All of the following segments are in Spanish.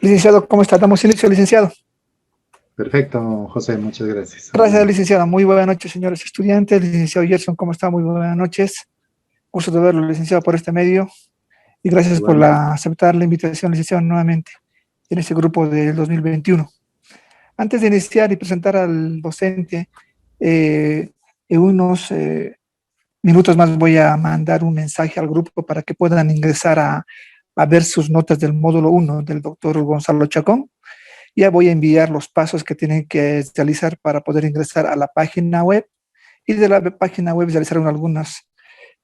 Licenciado, ¿cómo está? Damos inicio, licenciado. Perfecto, José, muchas gracias. Gracias, Adelante. licenciado. Muy buenas noches, señores estudiantes. Licenciado Gerson, ¿cómo está? Muy buenas noches. Gusto de verlo, licenciado, por este medio. Y gracias por Igualmente. aceptar la invitación, licenciado, nuevamente en este grupo del 2021. Antes de iniciar y presentar al docente, en unos minutos más voy a mandar un mensaje al grupo para que puedan ingresar a ver sus notas del módulo 1 del doctor Gonzalo Chacón. Ya voy a enviar los pasos que tienen que realizar para poder ingresar a la página web y de la página web realizar algunos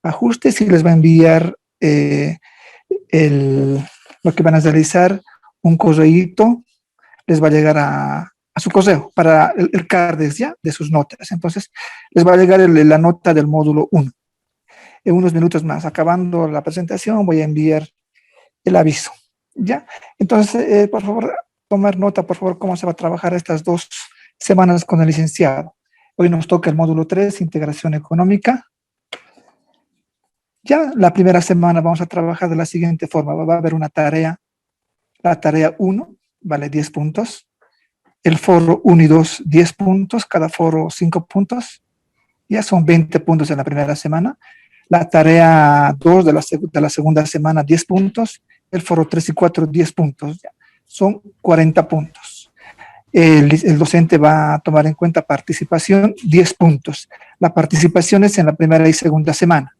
ajustes y les va a enviar el, lo que van a realizar, un correíto, les va a llegar a su correo para el CARDES ya de sus notas. Entonces, les va a llegar la nota del módulo 1. En unos minutos más, acabando la presentación, voy a enviar el aviso. ¿Ya? Entonces, por favor, tomar nota, por favor, cómo se va a trabajar estas 2 semanas con el licenciado. Hoy nos toca el módulo 3, integración económica. Ya la primera semana vamos a trabajar de la siguiente forma. Va a haber una tarea, la tarea 1, vale 10 puntos. El foro 1 y 2, 10 puntos, cada foro 5 puntos. Ya son 20 puntos en la primera semana. La tarea 2 de la segunda semana, 10 puntos. El foro 3 y 4, 10 puntos. Ya. Son 40 puntos. El docente va a tomar en cuenta participación, 10 puntos. La participación es en la primera y segunda semana.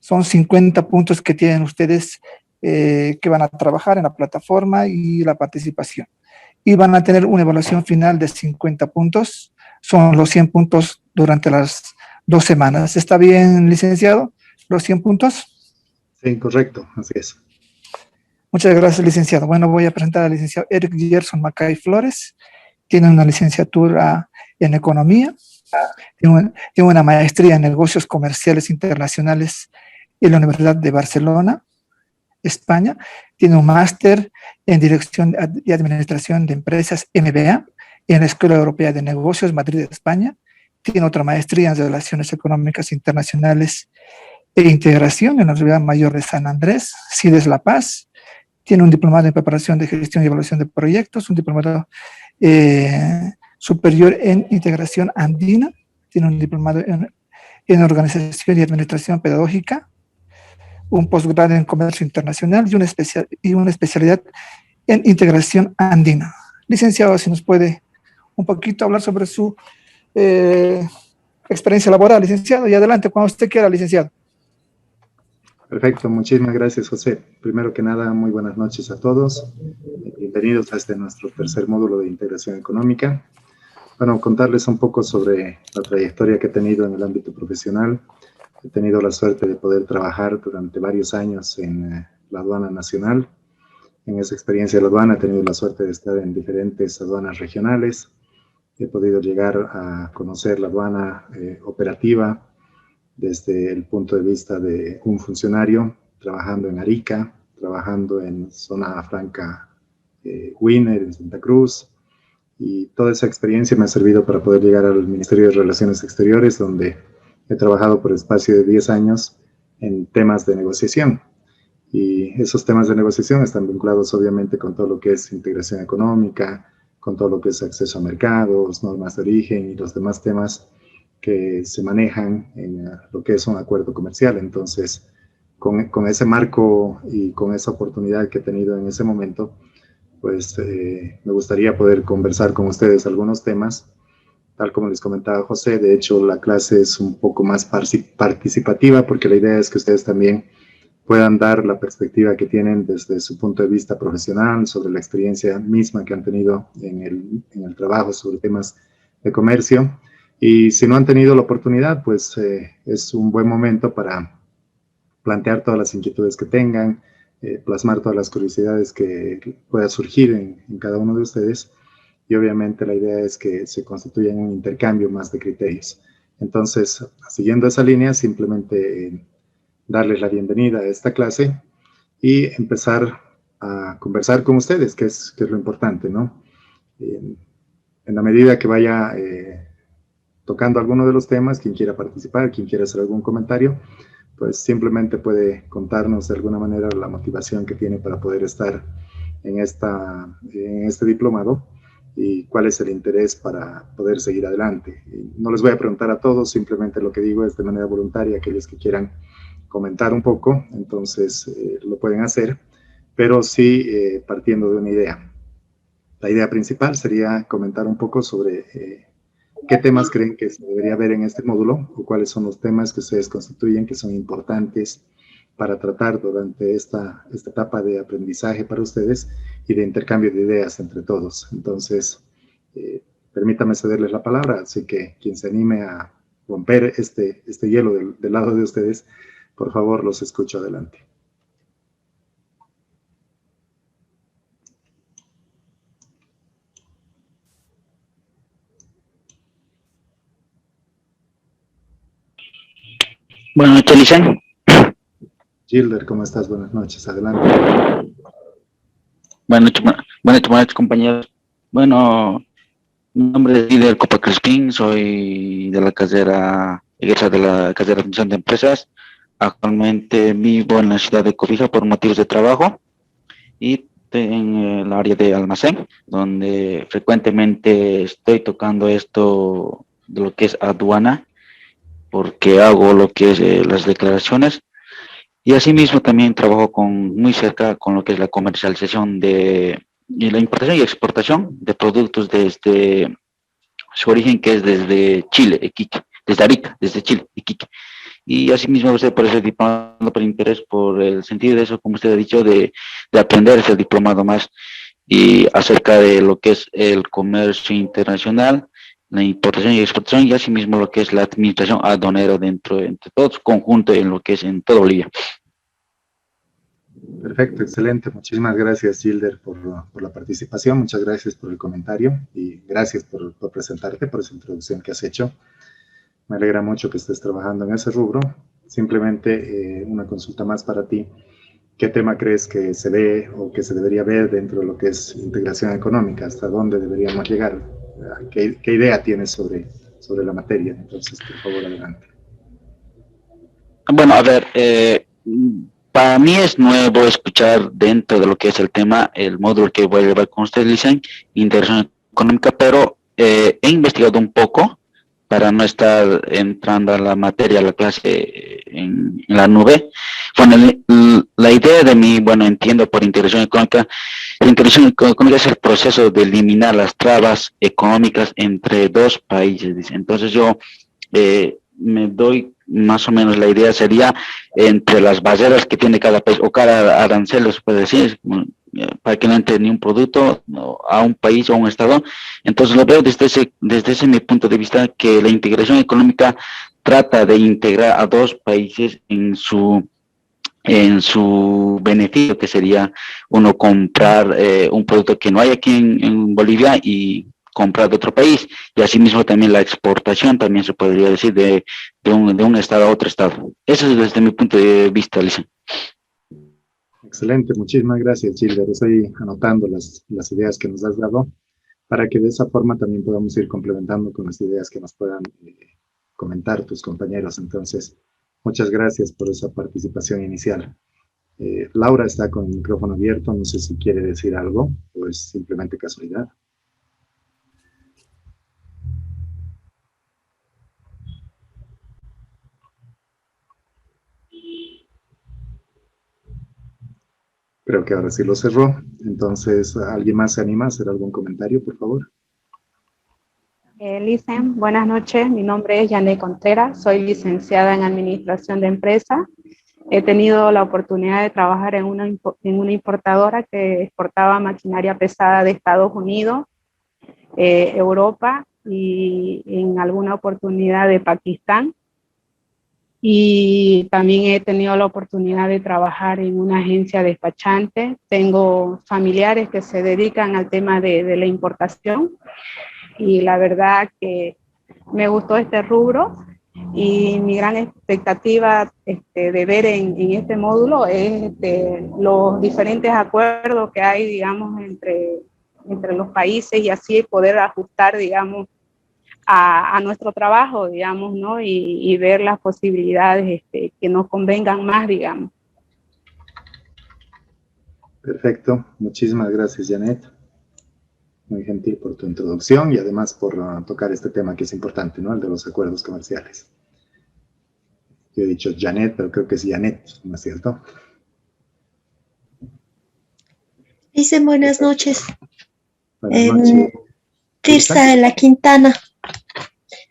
Son 50 puntos que tienen ustedes que van a trabajar en la plataforma y la participación. Y van a tener una evaluación final de 50 puntos. Son los 100 puntos durante las 2 semanas. ¿Está bien, licenciado? ¿Los 100 puntos? Sí, correcto, así es. Muchas gracias, licenciado. Bueno, voy a presentar al licenciado Eric Gerson Macay Flores. Tiene una licenciatura en Economía. Tiene una maestría en Negocios Comerciales Internacionales en la Universidad de Barcelona, España. Tiene un máster en Dirección y Administración de Empresas, MBA, en la Escuela Europea de Negocios, Madrid, España. Tiene otra maestría en Relaciones Económicas Internacionales e Integración en la Universidad Mayor de San Andrés, CIDES La Paz. Tiene un diplomado en Preparación de Gestión y Evaluación de Proyectos, un diplomado superior en Integración Andina. Tiene un diplomado en Organización y Administración Pedagógica, un posgrado en Comercio Internacional y una especialidad en Integración Andina. Licenciado, si nos puede un poquito hablar sobre su experiencia laboral, licenciado, y adelante, cuando usted quiera, licenciado. Perfecto, muchísimas gracias, José. Primero que nada, muy buenas noches a todos. Bienvenidos a nuestro tercer módulo de integración económica. Bueno, contarles un poco sobre la trayectoria que he tenido en el ámbito profesional. He tenido la suerte de poder trabajar durante varios años en la aduana nacional. En esa experiencia de la aduana he tenido la suerte de estar en diferentes aduanas regionales. He podido llegar a conocer la aduana operativa desde el punto de vista de un funcionario trabajando en Arica, trabajando en Zona Franca Wiener, en Santa Cruz, y toda esa experiencia me ha servido para poder llegar al Ministerio de Relaciones Exteriores, donde he trabajado por espacio de 10 años en temas de negociación. Y esos temas de negociación están vinculados obviamente con todo lo que es integración económica, con todo lo que es acceso a mercados, normas de origen y los demás temas que se manejan en lo que es un acuerdo comercial. Entonces, con ese marco y con esa oportunidad que he tenido en ese momento, pues me gustaría poder conversar con ustedes algunos temas. Tal como les comentaba José, de hecho la clase es un poco más participativa porque la idea es que ustedes también puedan dar la perspectiva que tienen desde su punto de vista profesional sobre la experiencia misma que han tenido en el trabajo sobre temas de comercio. Y si no han tenido la oportunidad, pues es un buen momento para plantear todas las inquietudes que tengan, plasmar todas las curiosidades que pueda surgir en cada uno de ustedes. Y obviamente la idea es que se constituya un intercambio más de criterios. Entonces, siguiendo esa línea, simplemente darles la bienvenida a esta clase y empezar a conversar con ustedes, que es lo importante, ¿no? En la medida que vaya tocando alguno de los temas, quien quiera participar, quien quiera hacer algún comentario, pues simplemente puede contarnos de alguna manera la motivación que tiene para poder estar en este diplomado y cuál es el interés para poder seguir adelante. No les voy a preguntar a todos, simplemente lo que digo es de manera voluntaria, aquellos que quieran comentar un poco, entonces lo pueden hacer, pero sí partiendo de una idea. La idea principal sería comentar un poco sobre qué temas creen que se debería ver en este módulo o cuáles son los temas que ustedes constituyen que son importantes para tratar durante esta etapa de aprendizaje para ustedes y de intercambio de ideas entre todos. Entonces, permítame cederles la palabra, así que quien se anime a romper este hielo del lado de ustedes, por favor, los escucho adelante. Buenas noches, Licen. Gilder, ¿cómo estás? Buenas noches, adelante. Buenas noches, compañeros. Bueno, mi nombre es Gilder Copa Crispín, soy de la carrera, egresado de la carrera de Administración de Empresas. Actualmente vivo en la ciudad de Cobija por motivos de trabajo y en el área de almacén, donde frecuentemente estoy tocando esto de lo que es aduana, porque hago lo que es las declaraciones. Y asimismo también trabajo muy cerca con lo que es la comercialización y la importación y exportación de productos desde su origen, que es desde Chile, Iquique, desde Arica, desde Chile, Iquique. Y asimismo usted por ese diplomado, por interés, por el sentido de eso, como usted ha dicho, de aprender ese diplomado más y acerca de lo que es el comercio internacional, la importación y exportación, y asimismo lo que es la administración aduanera entre todo su conjunto en lo que es en todo Bolivia. Perfecto, excelente. Muchísimas gracias, Gilder, por la participación. Muchas gracias por el comentario y gracias por presentarte, por esa introducción que has hecho. Me alegra mucho que estés trabajando en ese rubro. Simplemente una consulta más para ti. ¿Qué tema crees que se ve o que se debería ver dentro de lo que es integración económica? ¿Hasta dónde deberíamos llegar? ¿Qué idea tienes sobre la materia? Entonces, por favor, adelante. Bueno, a ver, para mí es nuevo escuchar dentro de lo que es el tema, el módulo que voy a llevar con ustedes, dicen, integración económica, pero he investigado un poco para no estar entrando a la materia, a la clase en la nube. Bueno, la idea de mí, bueno, entiendo por integración económica, la integración económica es el proceso de eliminar las trabas económicas entre dos países, dice. Entonces yo me doy más o menos la idea sería entre las barreras que tiene cada país o cada arancel, se puede decir, para que no entre ni un producto a un país o a un estado. Entonces lo veo desde ese mi punto de vista, que la integración económica trata de integrar a dos países en su beneficio, que sería uno comprar un producto que no hay aquí en Bolivia y comprar de otro país, y asimismo también la exportación, también se podría decir, de un estado a otro estado. Eso es desde mi punto de vista, Lisa. Excelente, muchísimas gracias, Gilder. Estoy anotando las ideas que nos has dado para que de esa forma también podamos ir complementando con las ideas que nos puedan comentar tus compañeros. Entonces, muchas gracias por esa participación inicial. Laura está con el micrófono abierto, no sé si quiere decir algo o es simplemente casualidad. Creo que ahora sí lo cerró. Entonces, ¿alguien más se anima a hacer algún comentario, por favor? Licen, buenas noches. Mi nombre es Yané Contreras. Soy licenciada en Administración de Empresas. He tenido la oportunidad de trabajar en una importadora que exportaba maquinaria pesada de Estados Unidos, Europa y en alguna oportunidad de Pakistán. Y también he tenido la oportunidad de trabajar en una agencia despachante. Tengo familiares que se dedican al tema de la importación y la verdad que me gustó este rubro y mi gran expectativa de ver en este módulo es los diferentes acuerdos que hay, digamos, entre los países y así poder ajustar, digamos, a nuestro trabajo, digamos, ¿no? Y ver las posibilidades que nos convengan más, digamos. Perfecto, muchísimas gracias, Janet. Muy gentil por tu introducción y además por tocar este tema que es importante, ¿no? El de los acuerdos comerciales. Yo he dicho Janet, pero creo que es Janet, ¿no es cierto? Dicen buenas noches. Buenas noches. Tirsa de la Quintana.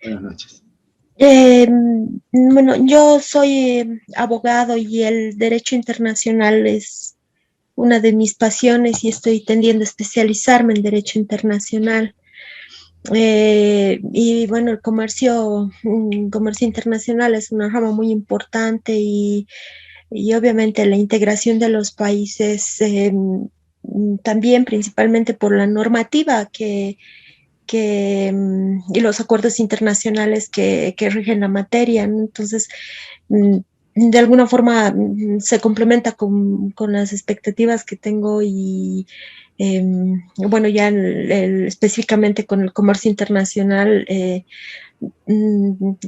Buenas noches. Bueno, yo soy abogado y el derecho internacional es una de mis pasiones y estoy tendiendo a especializarme en derecho internacional. Y bueno, el comercio internacional es una rama muy importante y obviamente la integración de los países también principalmente por la normativa y los acuerdos internacionales que rigen la materia, ¿no? Entonces, de alguna forma se complementa con las expectativas que tengo y bueno, ya específicamente con el comercio internacional,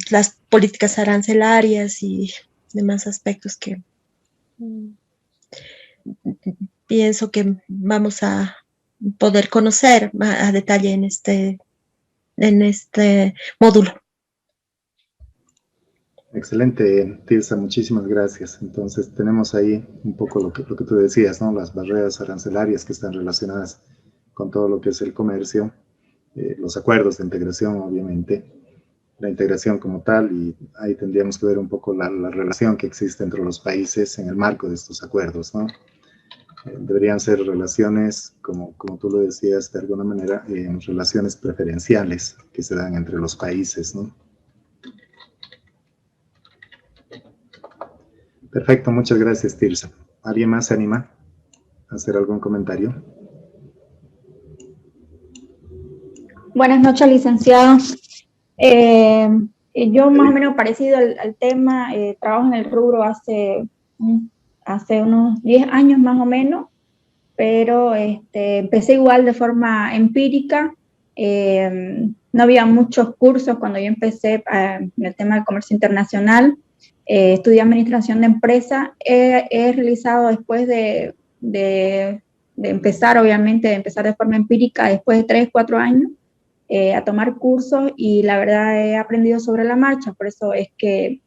las políticas arancelarias y demás aspectos que pienso que vamos a poder conocer a detalle en este módulo. Excelente, Tirsa, muchísimas gracias. Entonces tenemos ahí un poco lo que tú decías, ¿no? Las barreras arancelarias que están relacionadas con todo lo que es el comercio, los acuerdos de integración, obviamente, la integración como tal, y ahí tendríamos que ver un poco la relación que existe entre los países en el marco de estos acuerdos, ¿no? Deberían ser relaciones, como tú lo decías, de alguna manera, relaciones preferenciales que se dan entre los países, ¿no? Perfecto, muchas gracias, Tirsa. ¿Alguien más se anima a hacer algún comentario? Buenas noches, licenciado. Yo más o menos parecido al tema, trabajo en el rubro hace unos 10 años más o menos, pero empecé igual de forma empírica. No había muchos cursos cuando yo empecé en el tema del comercio internacional. Estudié administración de empresa. He realizado después de empezar, obviamente, de empezar de forma empírica, después de 3, 4 años, a tomar cursos, y la verdad he aprendido sobre la marcha. Por eso es que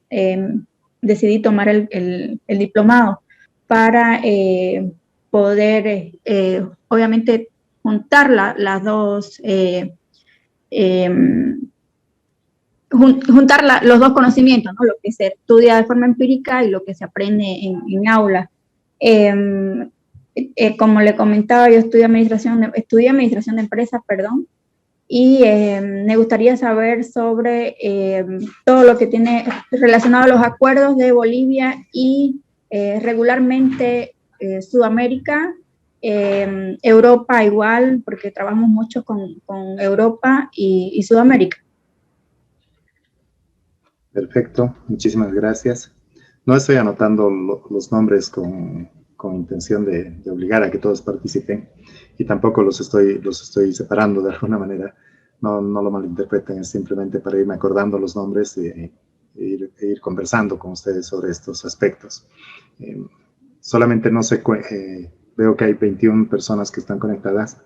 decidí tomar el diplomado para poder, obviamente, juntar las dos, juntar los dos conocimientos, ¿no? Lo que se estudia de forma empírica y lo que se aprende en aula. Como le comentaba, yo estudié administración de empresas, perdón, y me gustaría saber sobre todo lo que tiene relacionado a los acuerdos de Bolivia y regularmente Sudamérica, Europa igual, porque trabajamos mucho con Europa y Sudamérica. Perfecto, muchísimas gracias. No estoy anotando los nombres con intención de obligar a que todos participen, y tampoco los estoy separando de alguna manera. No lo malinterpreten, es simplemente para irme acordando los nombres e ir conversando con ustedes sobre estos aspectos. Solamente no sé, veo que hay 21 personas que están conectadas.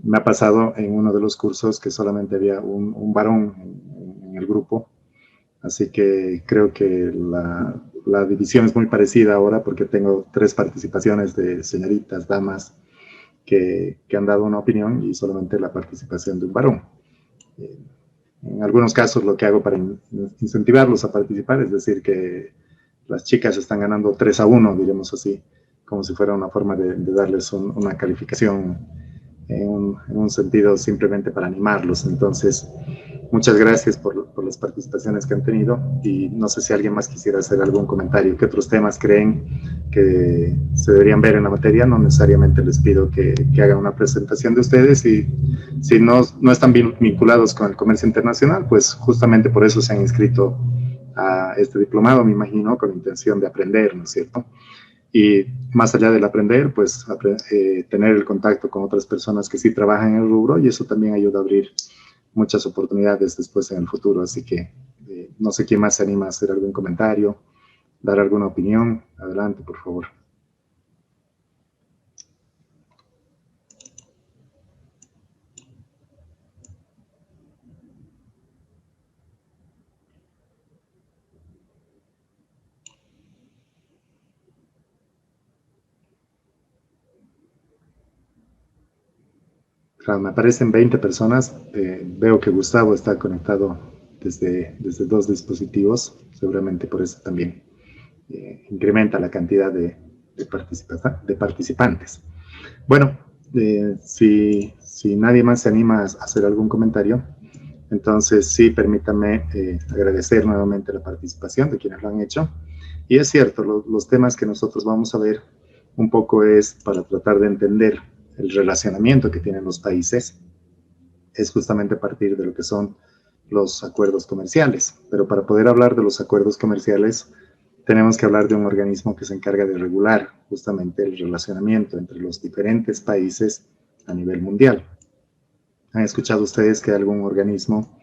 Me ha pasado en uno de los cursos que solamente había un varón en el grupo. Así que creo que la división es muy parecida ahora, porque tengo 3 participaciones de señoritas, damas, que han dado una opinión, y solamente la participación de un varón. En algunos casos lo que hago para incentivarlos a participar es decir que las chicas están ganando 3-1, diremos así, como si fuera una forma de darles una calificación en un sentido simplemente para animarlos. Entonces, muchas gracias por las participaciones que han tenido, y no sé si alguien más quisiera hacer algún comentario. ¿Qué otros temas creen que se deberían ver en la materia? No necesariamente les pido que hagan una presentación de ustedes, y si no están vinculados con el comercio internacional, pues justamente por eso se han inscrito a este diplomado, me imagino, con intención de aprender, ¿no es cierto? Y más allá del aprender, pues tener el contacto con otras personas que sí trabajan en el rubro, y eso también ayuda a abrir muchas oportunidades después en el futuro. Así que no sé quién más se anima a hacer algún comentario, dar alguna opinión. Adelante, por favor. Me aparecen 20 personas. Veo que Gustavo está conectado desde 2 dispositivos. Seguramente por eso también incrementa la cantidad de participantes. Bueno, si nadie más se anima a hacer algún comentario, entonces sí, permítanme agradecer nuevamente la participación de quienes lo han hecho. Y es cierto, los temas que nosotros vamos a ver un poco es para tratar de entender el relacionamiento que tienen los países, es justamente a partir de lo que son los acuerdos comerciales. Pero para poder hablar de los acuerdos comerciales, tenemos que hablar de un organismo que se encarga de regular justamente el relacionamiento entre los diferentes países a nivel mundial. ¿Han escuchado ustedes que hay algún organismo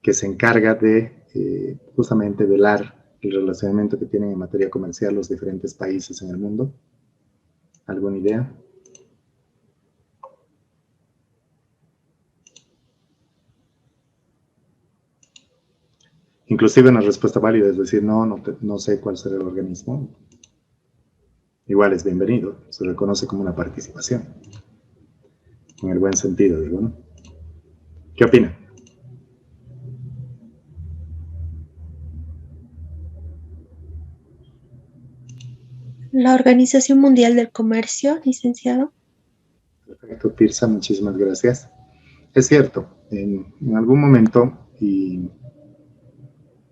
que se encarga de justamente velar el relacionamiento que tienen en materia comercial los diferentes países en el mundo? ¿Alguna idea? Inclusive una respuesta válida es decir, no sé cuál será el organismo. Igual es bienvenido, se reconoce como una participación. En el buen sentido, digo, ¿no? ¿Qué opinan? La Organización Mundial del Comercio, licenciado. Perfecto, Tirsa, muchísimas gracias. Es cierto, en algún momento, y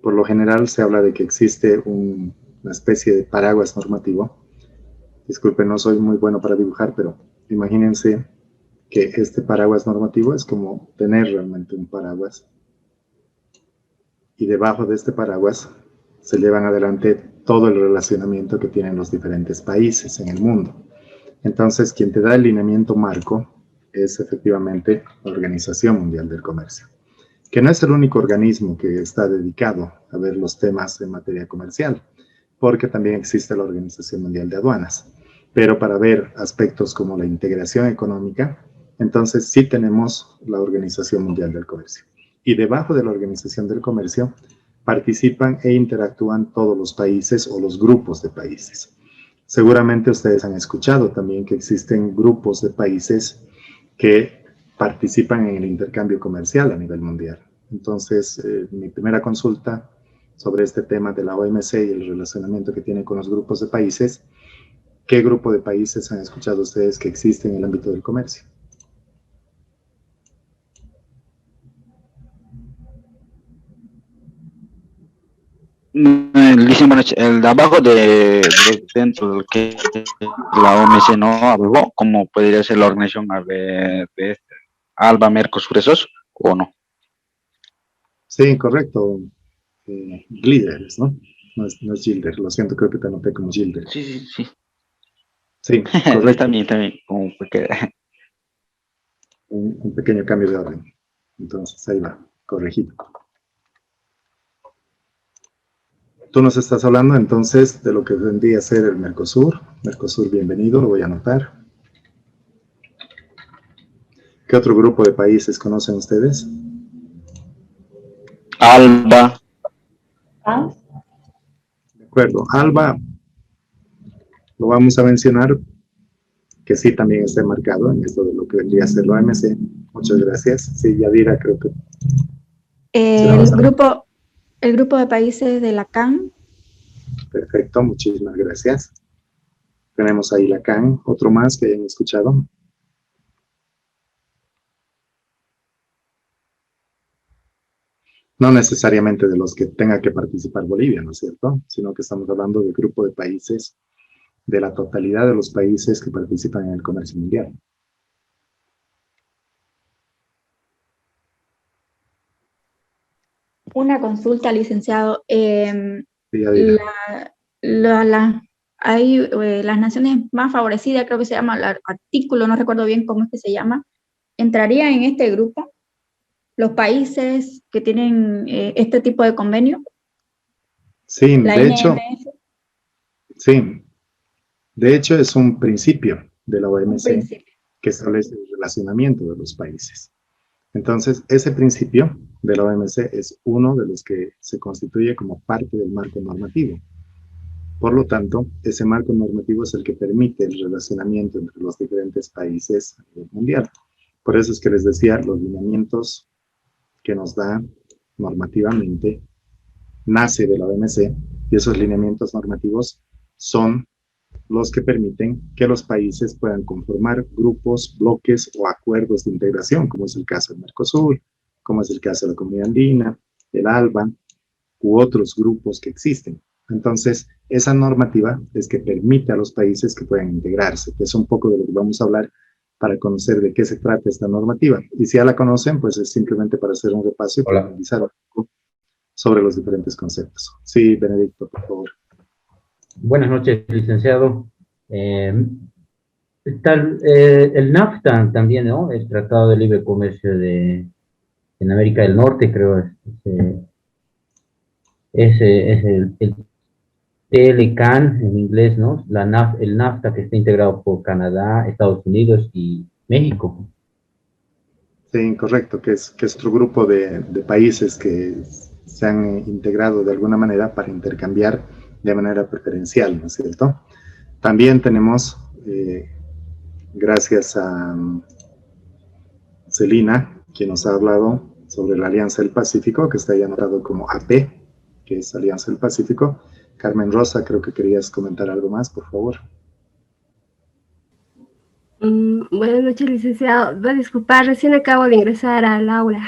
por lo general se habla de que existe una especie de paraguas normativo. Disculpen, no soy muy bueno para dibujar, pero imagínense que este paraguas normativo es como tener realmente un paraguas. Y debajo de este paraguas se llevan adelante todo el relacionamiento que tienen los diferentes países en el mundo. Entonces, quien te da el lineamiento marco es efectivamente la Organización Mundial del Comercio, que no es el único organismo que está dedicado a ver los temas en materia comercial, porque también existe la Organización Mundial de Aduanas. Pero para ver aspectos como la integración económica, entonces sí tenemos la Organización Mundial del Comercio. Y debajo de la Organización del Comercio participan e interactúan todos los países o los grupos de países. Seguramente ustedes han escuchado también que existen grupos de países que participan en el intercambio comercial a nivel mundial. Entonces, mi primera consulta sobre este tema de la OMC y el relacionamiento que tiene con los grupos de países, ¿qué grupo de países han escuchado ustedes que existe en el ámbito del comercio? El de abajo dentro del que la OMC no habló, ¿cómo podría ser la organización de ALBA, Mercosur, esos o no? Sí, correcto. Líderes, ¿no? No es Gilder, lo siento, creo que te anoté como Gilder. Sí. Sí, correcto. También, como porque... un pequeño cambio de orden. Entonces, ahí va, corregido. Tú nos estás hablando entonces de lo que vendría a ser el Mercosur. Mercosur, bienvenido, lo voy a anotar. ¿Qué otro grupo de países conocen ustedes? ALBA. De acuerdo, ALBA lo vamos a mencionar, que sí también está enmarcado en esto de lo que vendría a ser la OMC. Muchas gracias. Sí, Yadira, creo que... El grupo de países de la CAN. Perfecto, muchísimas gracias. Tenemos ahí la CAN. ¿Otro más que hayan escuchado? No necesariamente de los que tenga que participar Bolivia, ¿no es cierto? Sino que estamos hablando del grupo de países, de la totalidad de los países que participan en el comercio mundial. Una consulta, licenciado. Sí, hay las naciones más favorecidas, creo que se llama el artículo, no recuerdo bien cómo es que se llama, ¿entrarían en este grupo los países que tienen este tipo de convenio? Sí, de hecho es un principio de la OMC que establece el relacionamiento de los países. Entonces, ese principio de la OMC es uno de los que se constituye como parte del marco normativo. Por lo tanto, ese marco normativo es el que permite el relacionamiento entre los diferentes países a nivel mundial. Por eso es que les decía, los lineamientos que nos da normativamente nace de la OMC, y esos lineamientos normativos son los que permiten que los países puedan conformar grupos, bloques o acuerdos de integración, como es el caso del Mercosur, como es el caso de la Comunidad Andina, el ALBA, u otros grupos que existen. Entonces, esa normativa es que permite a los países que puedan integrarse, que es un poco de lo que vamos a hablar para conocer de qué se trata esta normativa. Y si ya la conocen, pues es simplemente para hacer un repaso y profundizar un poco sobre los diferentes conceptos. Sí, Benedicto, por favor. Buenas noches, licenciado. El NAFTA también, ¿no? El Tratado de Libre Comercio en América del Norte, creo, es el TLCAN en inglés, ¿no? El NAFTA, que está integrado por Canadá, Estados Unidos y México. Sí, correcto, que es otro grupo de países que se han integrado de alguna manera para intercambiar de manera preferencial, ¿no es cierto? También tenemos, gracias a Celina, quien nos ha hablado sobre la Alianza del Pacífico, que está ahí anotado como AP, que es Alianza del Pacífico. Carmen Rosa, creo que querías comentar algo más, por favor. Buenas noches, licenciado. Va a disculpar, recién acabo de ingresar al aula.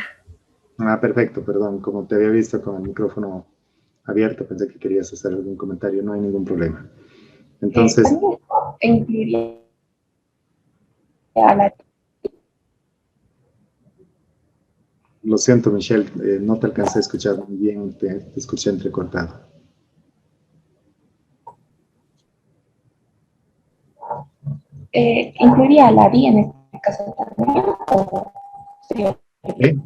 Ah, perfecto, perdón. Como te había visto con el micrófono abierto, pensé que querías hacer algún comentario. No hay ningún problema. Entonces... Lo siento, Michelle, no te alcancé a escuchar muy bien, te escuché entrecortado. ¿Incluiría a la DI en este caso también?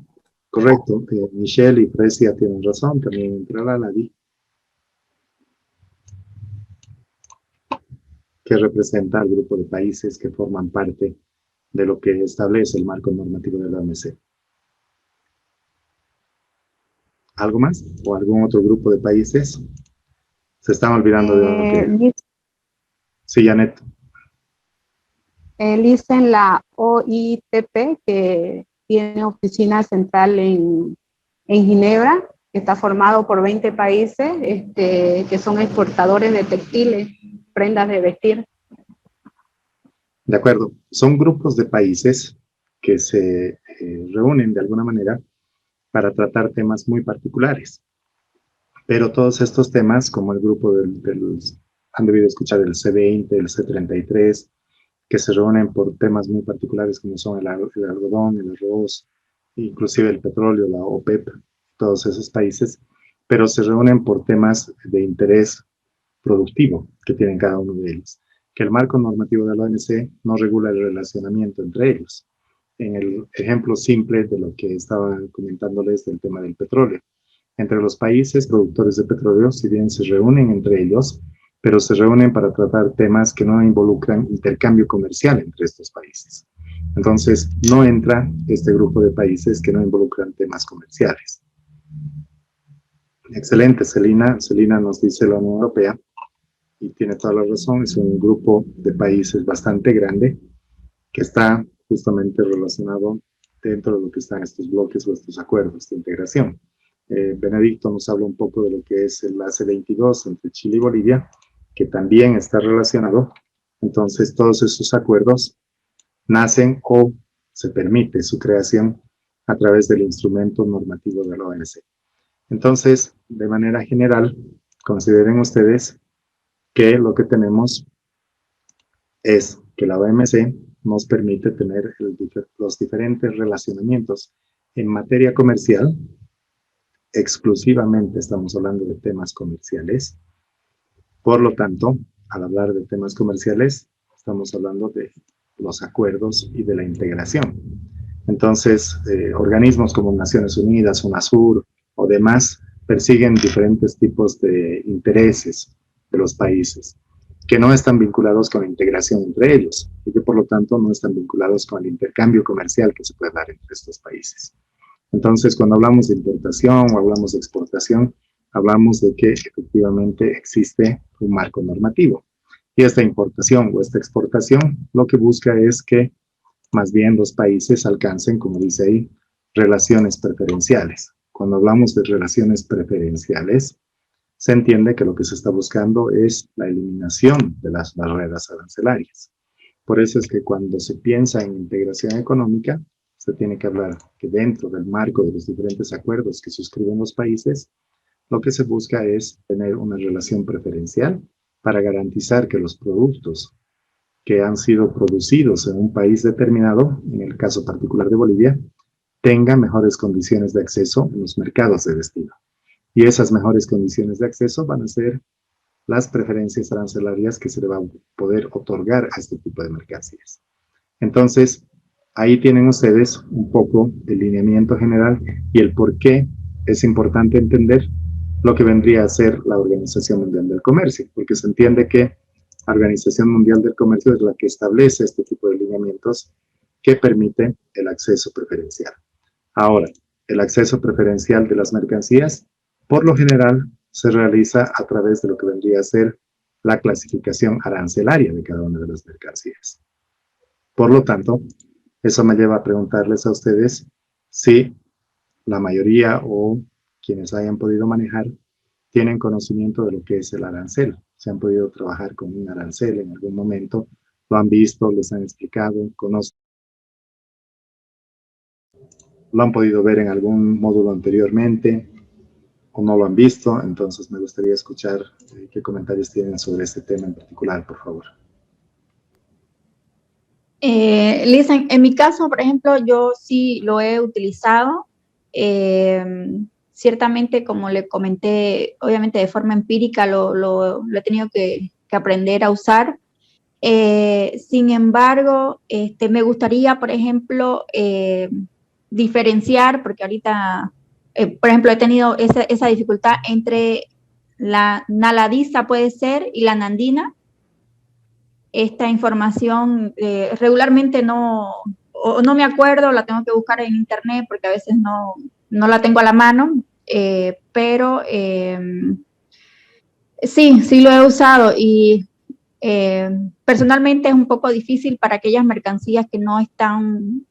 Correcto, Michelle y Fresia tienen razón, también entrará la DI, que representa al grupo de países que forman parte de lo que establece el marco normativo de la OMC. ¿Algo más? ¿O algún otro grupo de países? Se están olvidando de uno que... Sí, Janet. Dicen la OITP, que tiene oficina central en Ginebra, que está formado por 20 países que son exportadores de textiles, prendas de vestir. De acuerdo. Son grupos de países que se reúnen de alguna manera para tratar temas muy particulares. Pero todos estos temas, como el grupo han debido escuchar el C20, el C33, que se reúnen por temas muy particulares como son el algodón, el arroz, inclusive el petróleo, la OPEP, todos esos países, pero se reúnen por temas de interés productivo que tienen cada uno de ellos. Que el marco normativo de la OMC no regula el relacionamiento entre ellos. En el ejemplo simple de lo que estaba comentándoles del tema del petróleo. Entre los países productores de petróleo, si bien se reúnen entre ellos, pero se reúnen para tratar temas que no involucran intercambio comercial entre estos países. Entonces, no entra este grupo de países que no involucran temas comerciales. Excelente, Celina. Celina nos dice la Unión Europea, y tiene toda la razón, es un grupo de países bastante grande que está justamente relacionado dentro de lo que están estos bloques o estos acuerdos de integración. Benedicto nos habla un poco de lo que es el AC22 entre Chile y Bolivia, que también está relacionado. Entonces, todos esos acuerdos nacen o se permite su creación a través del instrumento normativo de la OMC. Entonces, de manera general, consideren ustedes que lo que tenemos es que la OMC nos permite tener los diferentes relacionamientos en materia comercial. Exclusivamente estamos hablando de temas comerciales. Por lo tanto, al hablar de temas comerciales, estamos hablando de los acuerdos y de la integración. Entonces, organismos como Naciones Unidas, UNASUR o demás persiguen diferentes tipos de intereses de los países que no están vinculados con la integración entre ellos y que por lo tanto no están vinculados con el intercambio comercial que se puede dar entre estos países. Entonces, cuando hablamos de importación o hablamos de exportación, hablamos de que efectivamente existe un marco normativo. Y esta importación o esta exportación lo que busca es que más bien los países alcancen, como dice ahí, relaciones preferenciales. Cuando hablamos de relaciones preferenciales, se entiende que lo que se está buscando es la eliminación de las barreras arancelarias. Por eso es que cuando se piensa en integración económica, se tiene que hablar que dentro del marco de los diferentes acuerdos que suscriben los países, lo que se busca es tener una relación preferencial para garantizar que los productos que han sido producidos en un país determinado, en el caso particular de Bolivia, tengan mejores condiciones de acceso en los mercados de destino. Y esas mejores condiciones de acceso van a ser las preferencias arancelarias que se le va a poder otorgar a este tipo de mercancías. Entonces, ahí tienen ustedes un poco el lineamiento general y el por qué es importante entender lo que vendría a ser la Organización Mundial del Comercio, porque se entiende que la Organización Mundial del Comercio es la que establece este tipo de lineamientos que permite el acceso preferencial. Ahora, el acceso preferencial de las mercancías, por lo general, se realiza a través de lo que vendría a ser la clasificación arancelaria de cada una de las mercancías. Por lo tanto, eso me lleva a preguntarles a ustedes si la mayoría o quienes hayan podido manejar tienen conocimiento de lo que es el arancel. Si han podido trabajar con un arancel en algún momento, lo han visto, les han explicado, conocen, lo han podido ver en algún módulo anteriormente o no lo han visto. Entonces me gustaría escuchar qué comentarios tienen sobre este tema en particular, por favor. Lisa, en mi caso, por ejemplo, yo sí lo he utilizado. Ciertamente, como le comenté, obviamente de forma empírica lo he tenido que aprender a usar. Sin embargo, me gustaría, por ejemplo, diferenciar, porque ahorita, por ejemplo, he tenido esa dificultad entre la naladisa, puede ser, y la nandina. Esta información regularmente no me acuerdo, la tengo que buscar en internet porque a veces no la tengo a la mano, pero sí lo he usado y personalmente es un poco difícil para aquellas mercancías que no están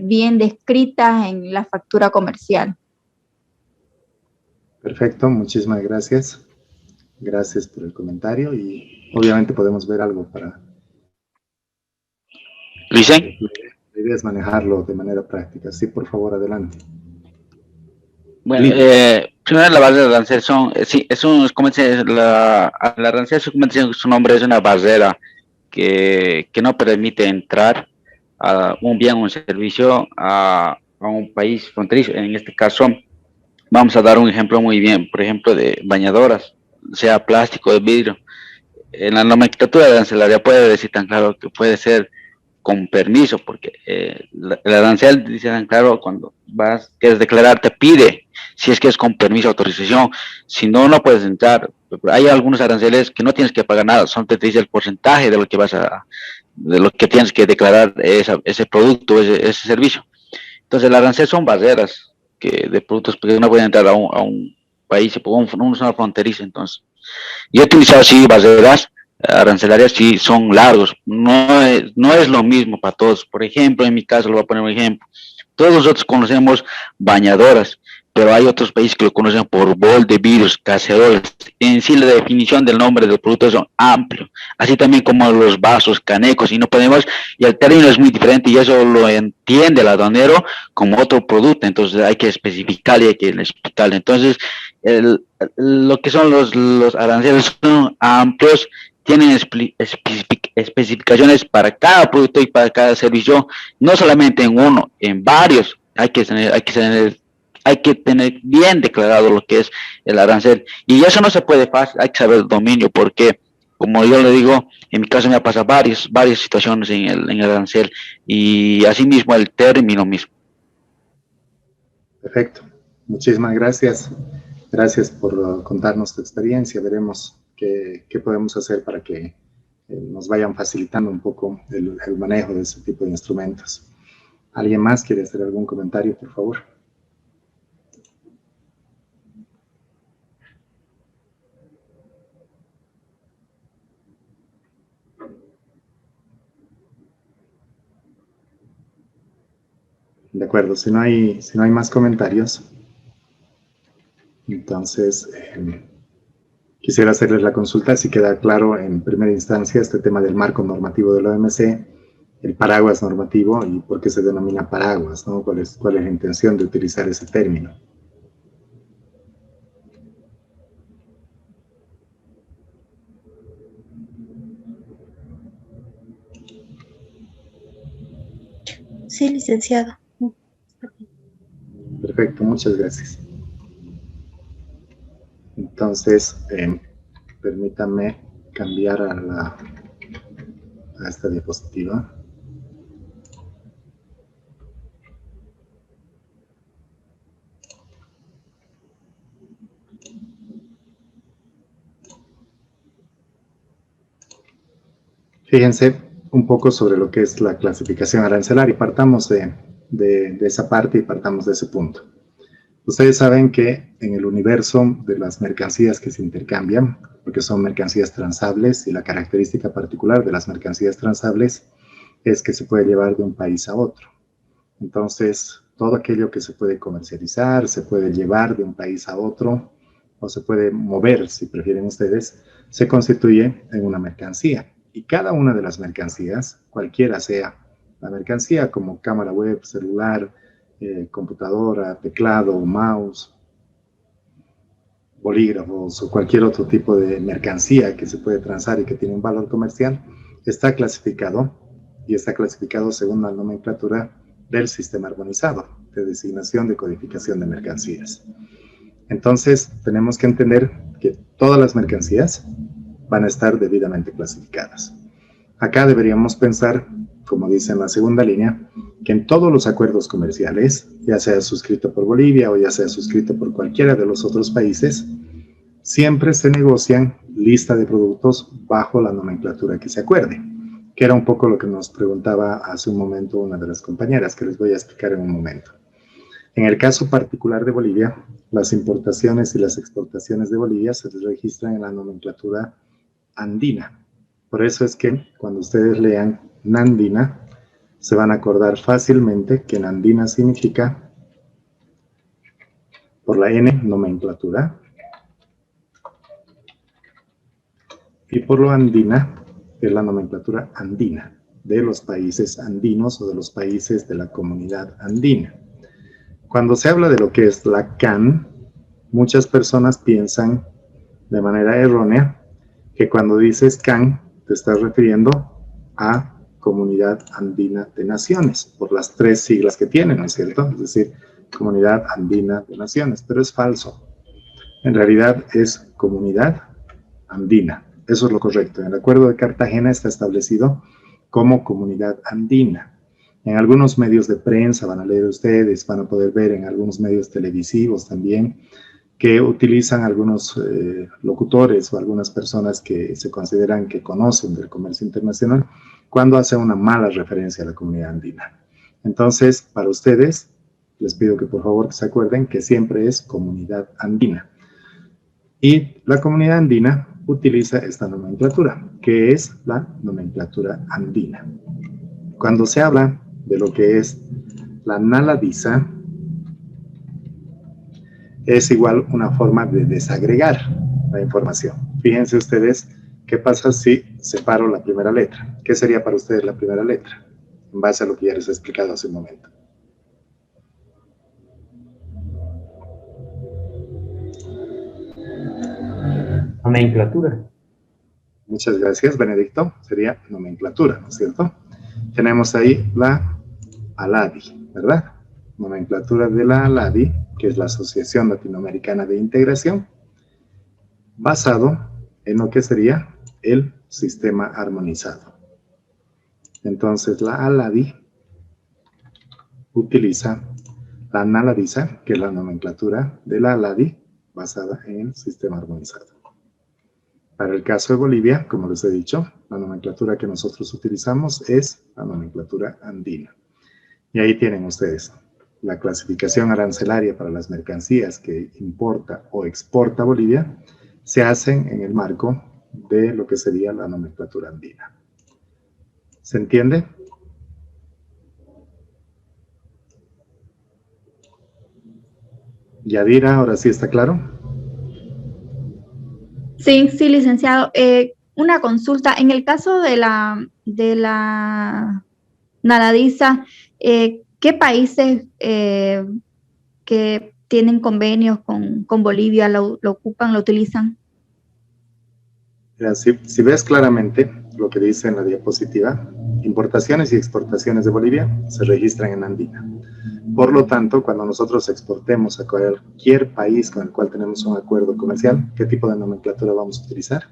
bien descritas en la factura comercial. Perfecto, muchísimas gracias. Gracias por el comentario y obviamente podemos ver algo para... Luis. La idea es manejarlo de manera práctica. Sí, por favor, adelante. Bueno, primero la base de arancel son, sí, es un, como dice, la arancel, como dice su nombre, es una barrera que no permite entrar a un bien o un servicio a un país fronterizo. En este caso, vamos a dar un ejemplo muy bien, por ejemplo, de bañadoras, sea plástico o de vidrio. En la nomenclatura arancelaria puede decir tan claro que puede ser con permiso, porque el arancel dice tan claro, cuando quieres declarar, te pide si es que es con permiso, autorización, si no, no puedes entrar. Hay algunos aranceles que no tienes que pagar nada, son te dice el porcentaje de lo que de lo que tienes que declarar ese producto, ese servicio. Entonces, el arancel son barreras de productos que no pueden entrar a un país, una zona fronteriza. Entonces, yo he utilizado así barreras arancelarias, sí son largos, no es lo mismo para todos. Por ejemplo, en mi caso, le voy a poner un ejemplo, todos nosotros conocemos bañadoras, pero hay otros países que lo conocen por bol de vidrios, cacerolas. En sí, la definición del nombre del producto es amplio, así también como los vasos, canecos, y no podemos, y el término es muy diferente, y eso lo entiende el aduanero como otro producto. Entonces hay que especificarle, hay que explicarle. Entonces, lo que son los aranceles son amplios, tienen especificaciones para cada producto y para cada servicio, no solamente en uno, en varios. Hay que tener bien declarado lo que es el arancel. Y eso no se puede fácil, hay que saber el dominio, porque, como yo le digo, en mi caso me ha pasado varias situaciones en el arancel, y asimismo el término mismo. Perfecto. Muchísimas gracias. Gracias por contarnos tu experiencia. Veremos qué podemos hacer para que nos vayan facilitando un poco el manejo de ese tipo de instrumentos. ¿Alguien más quiere hacer algún comentario, por favor? De acuerdo, si no hay más comentarios, entonces quisiera hacerles la consulta si queda claro en primera instancia este tema del marco normativo de la OMC, el paraguas normativo y por qué se denomina paraguas, ¿no? ¿Cuál es la intención de utilizar ese término? Sí, licenciado. Perfecto, muchas gracias. Entonces, permítanme cambiar a esta diapositiva. Fíjense un poco sobre lo que es la clasificación arancelaria. Partamos de esa parte y partamos de ese punto. Ustedes saben que en el universo de las mercancías que se intercambian, porque son mercancías transables, y la característica particular de las mercancías transables es que se puede llevar de un país a otro. Entonces, todo aquello que se puede comercializar, se puede llevar de un país a otro, o se puede mover, si prefieren ustedes, se constituye en una mercancía. Y cada una de las mercancías, cualquiera sea la mercancía, como cámara web, celular, computadora, teclado, mouse, bolígrafos o cualquier otro tipo de mercancía que se puede transar y que tiene un valor comercial, está clasificado y está clasificado según la nomenclatura del sistema armonizado de designación de codificación de mercancías. Entonces, tenemos que entender que todas las mercancías van a estar debidamente clasificadas. Acá deberíamos pensar, como dice en la segunda línea, que en todos los acuerdos comerciales, ya sea suscrito por Bolivia o ya sea suscrito por cualquiera de los otros países, siempre se negocian lista de productos bajo la nomenclatura que se acuerde, que era un poco lo que nos preguntaba hace un momento una de las compañeras, que les voy a explicar en un momento. En el caso particular de Bolivia, las importaciones y las exportaciones de Bolivia se registran en la nomenclatura andina. Por eso es que cuando ustedes lean Nandina, se van a acordar fácilmente que Nandina significa, por la N, nomenclatura, y por lo andina, es la nomenclatura andina, de los países andinos o de los países de la comunidad andina. Cuando se habla de lo que es la CAN, muchas personas piensan de manera errónea que cuando dices CAN te estás refiriendo a Comunidad Andina de Naciones, por las 3 siglas que tienen, ¿no es cierto? Es decir, Comunidad Andina de Naciones, pero es falso. En realidad es Comunidad Andina, eso es lo correcto. En el Acuerdo de Cartagena está establecido como Comunidad Andina. En algunos medios de prensa van a leer ustedes, van a poder ver en algunos medios televisivos también, que utilizan algunos locutores o algunas personas que se consideran que conocen del comercio internacional cuando hacen una mala referencia a la comunidad andina. Entonces, para ustedes, les pido que por favor se acuerden que siempre es comunidad andina. Y la comunidad andina utiliza esta nomenclatura, que es la nomenclatura andina. Cuando se habla de lo que es la NALADISA, es igual una forma de desagregar la información. Fíjense ustedes qué pasa si separo la primera letra. ¿Qué sería para ustedes la primera letra? En base a lo que ya les he explicado hace un momento. Nomenclatura. Muchas gracias, Benedicto. Sería nomenclatura, ¿no es cierto? Tenemos ahí la ALADI, ¿verdad? Nomenclatura de la ALADI, que es la Asociación Latinoamericana de Integración, basado en lo que sería el sistema armonizado. Entonces, la ALADI utiliza la NALADISA, que es la nomenclatura de la ALADI, basada en el sistema armonizado. Para el caso de Bolivia, como les he dicho, la nomenclatura que nosotros utilizamos es la nomenclatura andina. Y ahí tienen ustedes la clasificación arancelaria para las mercancías que importa o exporta Bolivia, se hacen en el marco de lo que sería la nomenclatura andina. ¿Se entiende? Yadira, ahora sí está claro. Sí, sí, licenciado. Una consulta. En el caso de la nadadiza, ¿qué países que tienen convenios con Bolivia lo ocupan, lo utilizan? Mira, si ves claramente lo que dice en la diapositiva, importaciones y exportaciones de Bolivia se registran en Andina. Por lo tanto, cuando nosotros exportemos a cualquier país con el cual tenemos un acuerdo comercial, ¿qué tipo de nomenclatura vamos a utilizar?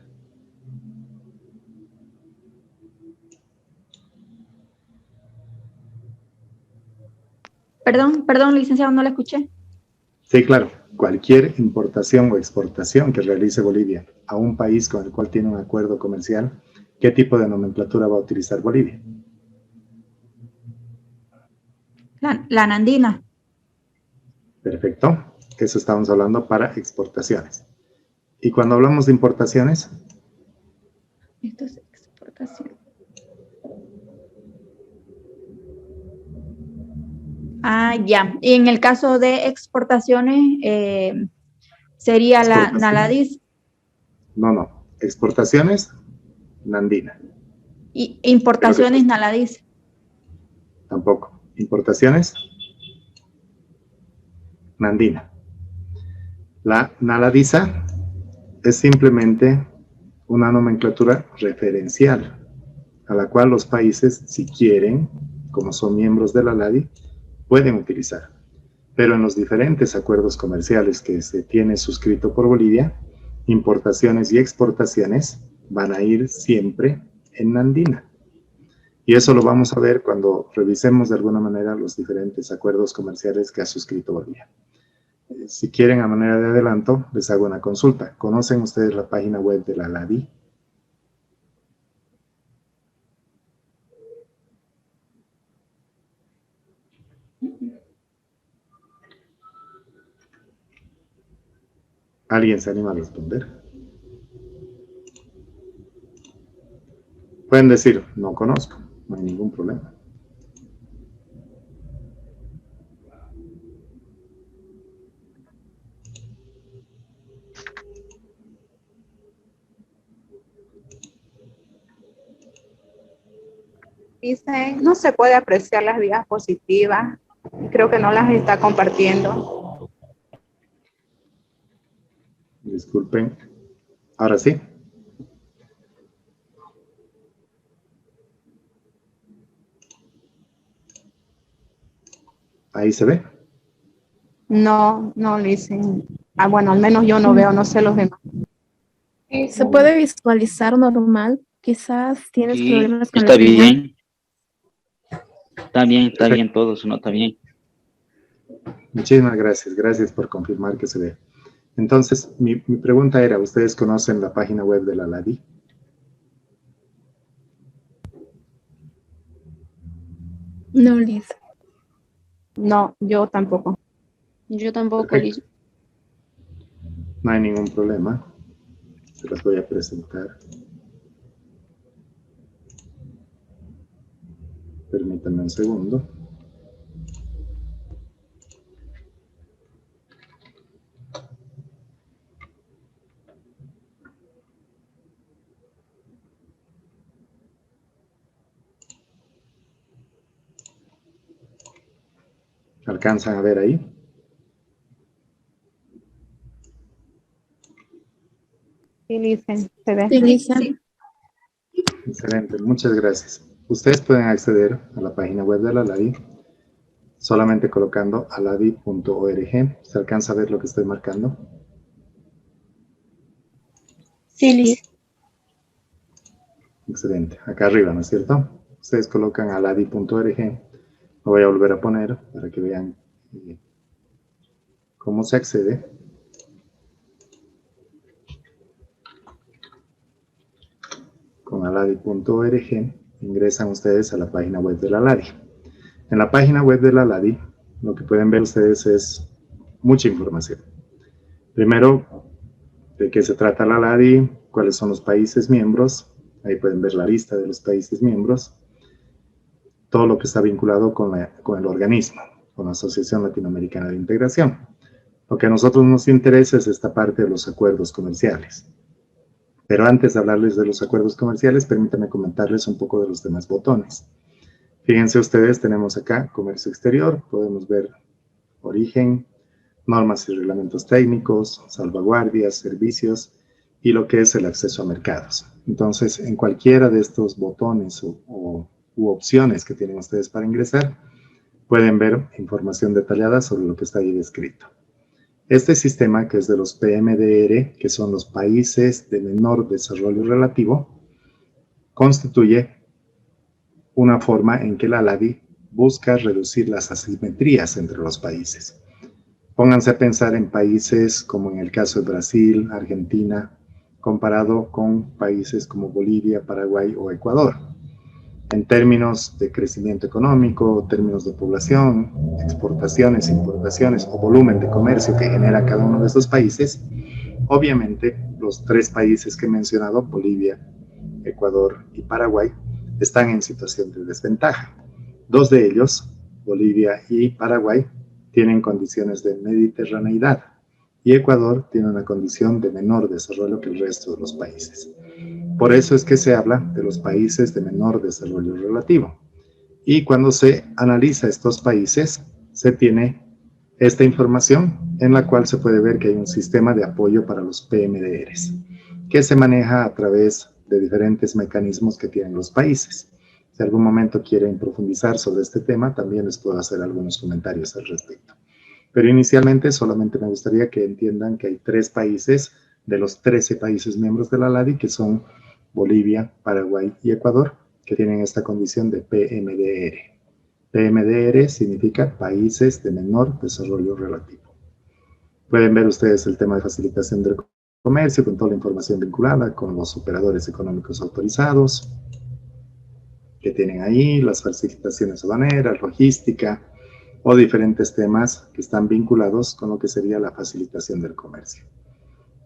Perdón, licenciado, no la escuché. Sí, claro. Cualquier importación o exportación que realice Bolivia a un país con el cual tiene un acuerdo comercial, ¿qué tipo de nomenclatura va a utilizar Bolivia? La nandina. Perfecto. Eso estamos hablando para exportaciones. Y cuando hablamos de importaciones, Esto es exportación. Ah, ya. Y en el caso de exportaciones, sería la Naladiz. No. Exportaciones, Nandina. Y importaciones, Naladiz. Tampoco. Importaciones, Nandina. La Naladiza es simplemente una nomenclatura referencial a la cual los países, si quieren, como son miembros de la LADI, pueden utilizar. Pero en los diferentes acuerdos comerciales que se tiene suscrito por Bolivia, importaciones y exportaciones van a ir siempre en Andina. Y eso lo vamos a ver cuando revisemos de alguna manera los diferentes acuerdos comerciales que ha suscrito Bolivia. Si quieren, a manera de adelanto, les hago una consulta. ¿Conocen ustedes la página web de la LADI? ¿Alguien se anima a responder? Pueden decir, no conozco, no hay ningún problema. Dicen, no se puede apreciar las diapositivas. Creo que no las está compartiendo. Disculpen. Ahora sí. Ahí se ve. No dicen. Ah, bueno, al menos yo no veo, no sé los demás. ¿Se puede visualizar normal? Quizás tienes Sí, problemas con está la señal. bien. Está bien todo, se nota bien. Muchísimas gracias. Gracias por confirmar que se ve. Entonces, mi pregunta era, ¿ustedes conocen la página web de la LADI? No, Liz. No, yo tampoco. Yo tampoco, Perfecto. Liz. No hay ningún problema. Se las voy a presentar. Permítanme un segundo. ¿Alcanzan a ver ahí? Sí, dicen, se ve. Sí, Lisa. Excelente, muchas gracias. Ustedes pueden acceder a la página web de la LADI solamente colocando aladi.org. ¿Se alcanza a ver lo que estoy marcando? Sí, Liz. Excelente. Acá arriba, ¿no es cierto? Ustedes colocan aladi.org. Lo voy a volver a poner para que vean cómo se accede. Con aladi.org ingresan ustedes a la página web de la LADI. En la página web de la LADI, lo que pueden ver ustedes es mucha información. Primero, de qué se trata la LADI, cuáles son los países miembros, ahí pueden ver la lista de los países miembros, todo lo que está vinculado con el organismo, con la Asociación Latinoamericana de Integración. Lo que a nosotros nos interesa es esta parte de los acuerdos comerciales. Pero antes de hablarles de los acuerdos comerciales, permítanme comentarles un poco de los demás botones. Fíjense ustedes, tenemos acá comercio exterior, podemos ver origen, normas y reglamentos técnicos, salvaguardias, servicios y lo que es el acceso a mercados. Entonces, en cualquiera de estos botones u opciones que tienen ustedes para ingresar, pueden ver información detallada sobre lo que está ahí descrito. Este sistema, que es de los PMDR, que son los países de menor desarrollo relativo, constituye una forma en que la LADI busca reducir las asimetrías entre los países. Pónganse a pensar en países como en el caso de Brasil, Argentina, comparado con países como Bolivia, Paraguay o Ecuador. En términos de crecimiento económico, términos de población, exportaciones, importaciones o volumen de comercio que genera cada uno de estos países, obviamente los tres países que he mencionado, Bolivia, Ecuador y Paraguay, están en situación de desventaja. Dos de ellos, Bolivia y Paraguay, tienen condiciones de mediterraneidad y Ecuador tiene una condición de menor desarrollo que el resto de los países. Por eso es que se habla de los países de menor desarrollo relativo. Y cuando se analiza estos países, se tiene esta información en la cual se puede ver que hay un sistema de apoyo para los PMDRs, que se maneja a través de diferentes mecanismos que tienen los países. Si algún momento quieren profundizar sobre este tema, también les puedo hacer algunos comentarios al respecto. Pero inicialmente solamente me gustaría que entiendan que hay 3 países de los 13 países miembros de la LADI, que son Bolivia, Paraguay y Ecuador, que tienen esta condición de PMDR. PMDR significa países de menor desarrollo relativo. Pueden ver ustedes el tema de facilitación del comercio con toda la información vinculada con los operadores económicos autorizados que tienen ahí, las facilitaciones aduaneras, logística o diferentes temas que están vinculados con lo que sería la facilitación del comercio.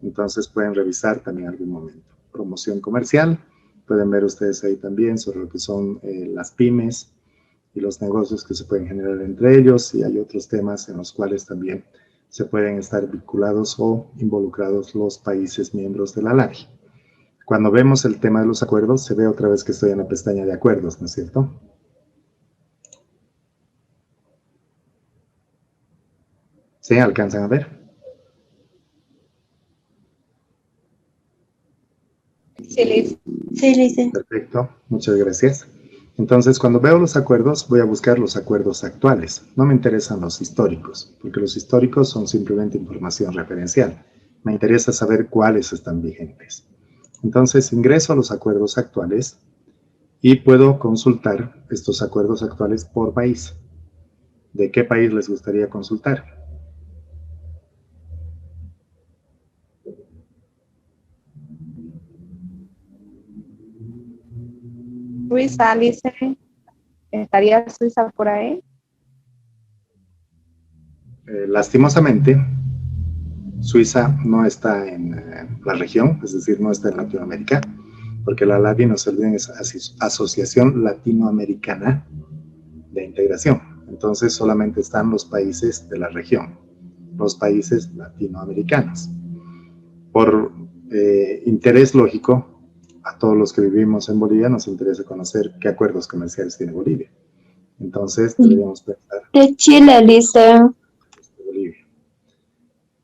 Entonces pueden revisar también en algún momento. Promoción comercial, pueden ver ustedes ahí también sobre lo que son las pymes y los negocios que se pueden generar entre ellos, y hay otros temas en los cuales también se pueden estar vinculados o involucrados los países miembros de la LADI. Cuando vemos el tema de los acuerdos, se ve otra vez que estoy en la pestaña de acuerdos, ¿no es cierto? ¿Sí? ¿Alcanzan a ver? Sí, Liz. Sí, Lice. Perfecto, muchas gracias. Entonces, cuando veo los acuerdos, voy a buscar los acuerdos actuales. No me interesan los históricos, porque los históricos son simplemente información referencial. Me interesa saber cuáles están vigentes. Entonces, ingreso a los acuerdos actuales y puedo consultar estos acuerdos actuales por país. ¿De qué país les gustaría consultar? Suiza, Alice, ¿estaría Suiza por ahí? Lastimosamente, Suiza no está en la región, es decir, no está en Latinoamérica, porque la LADI, no se olviden, es Asociación Latinoamericana de Integración. Entonces, solamente están los países de la región, los países latinoamericanos. Por interés lógico, a todos los que vivimos en Bolivia nos interesa conocer qué acuerdos comerciales tiene Bolivia. Entonces, deberíamos pensar... De Chile, Lisa. Bolivia.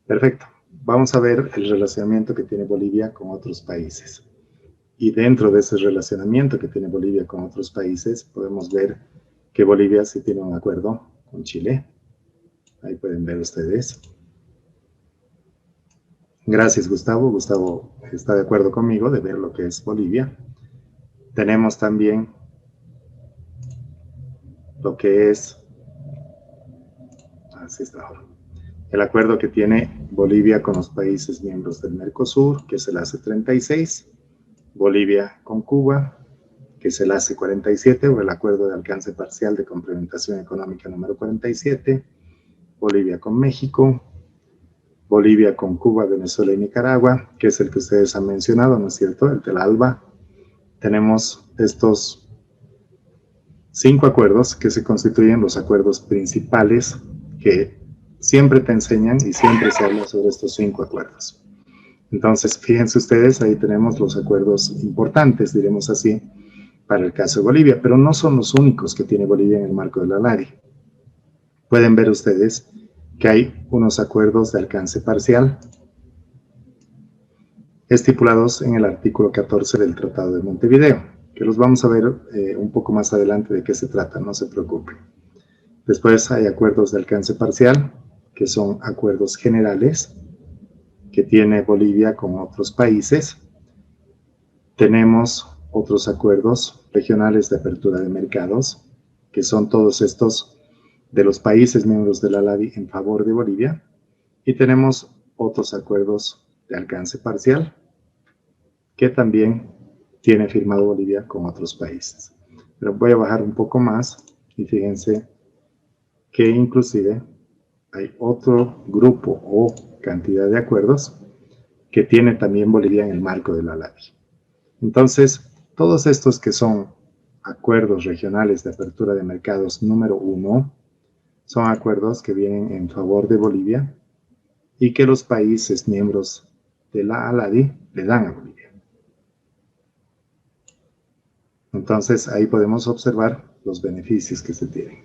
Perfecto. Vamos a ver el relacionamiento que tiene Bolivia con otros países. Y dentro de ese relacionamiento que tiene Bolivia con otros países, podemos ver que Bolivia sí tiene un acuerdo con Chile. Ahí pueden ver ustedes. Gracias, Gustavo. Gustavo está de acuerdo conmigo de ver lo que es Bolivia. Tenemos también lo que es... Así está ahora. El acuerdo que tiene Bolivia con los países miembros del Mercosur, que es el AC36. Bolivia con Cuba, que es el AC47, o el Acuerdo de Alcance Parcial de Complementación Económica número 47. Bolivia con México. Bolivia con Cuba, Venezuela y Nicaragua, que es el que ustedes han mencionado, ¿no es cierto? El del ALBA. Tenemos estos 5 acuerdos que se constituyen los acuerdos principales que siempre te enseñan y siempre se habla sobre estos 5 acuerdos. Entonces, fíjense ustedes, ahí tenemos los acuerdos importantes, diremos así, para el caso de Bolivia, pero no son los únicos que tiene Bolivia en el marco de la LADI. Pueden ver ustedes que hay unos acuerdos de alcance parcial estipulados en el artículo 14 del Tratado de Montevideo, que los vamos a ver un poco más adelante de qué se trata, no se preocupen. Después hay acuerdos de alcance parcial, que son acuerdos generales que tiene Bolivia con otros países. Tenemos otros acuerdos regionales de apertura de mercados, que son todos estos de los países miembros de la LADI en favor de Bolivia. Y tenemos otros acuerdos de alcance parcial, que también tiene firmado Bolivia con otros países. Pero voy a bajar un poco más y fíjense que inclusive hay otro grupo o cantidad de acuerdos que tiene también Bolivia en el marco de la LADI. Entonces, todos estos que son acuerdos regionales de apertura de mercados número 1 son acuerdos que vienen en favor de Bolivia y que los países miembros de la LADI le dan a Bolivia. Entonces, ahí podemos observar los beneficios que se tienen.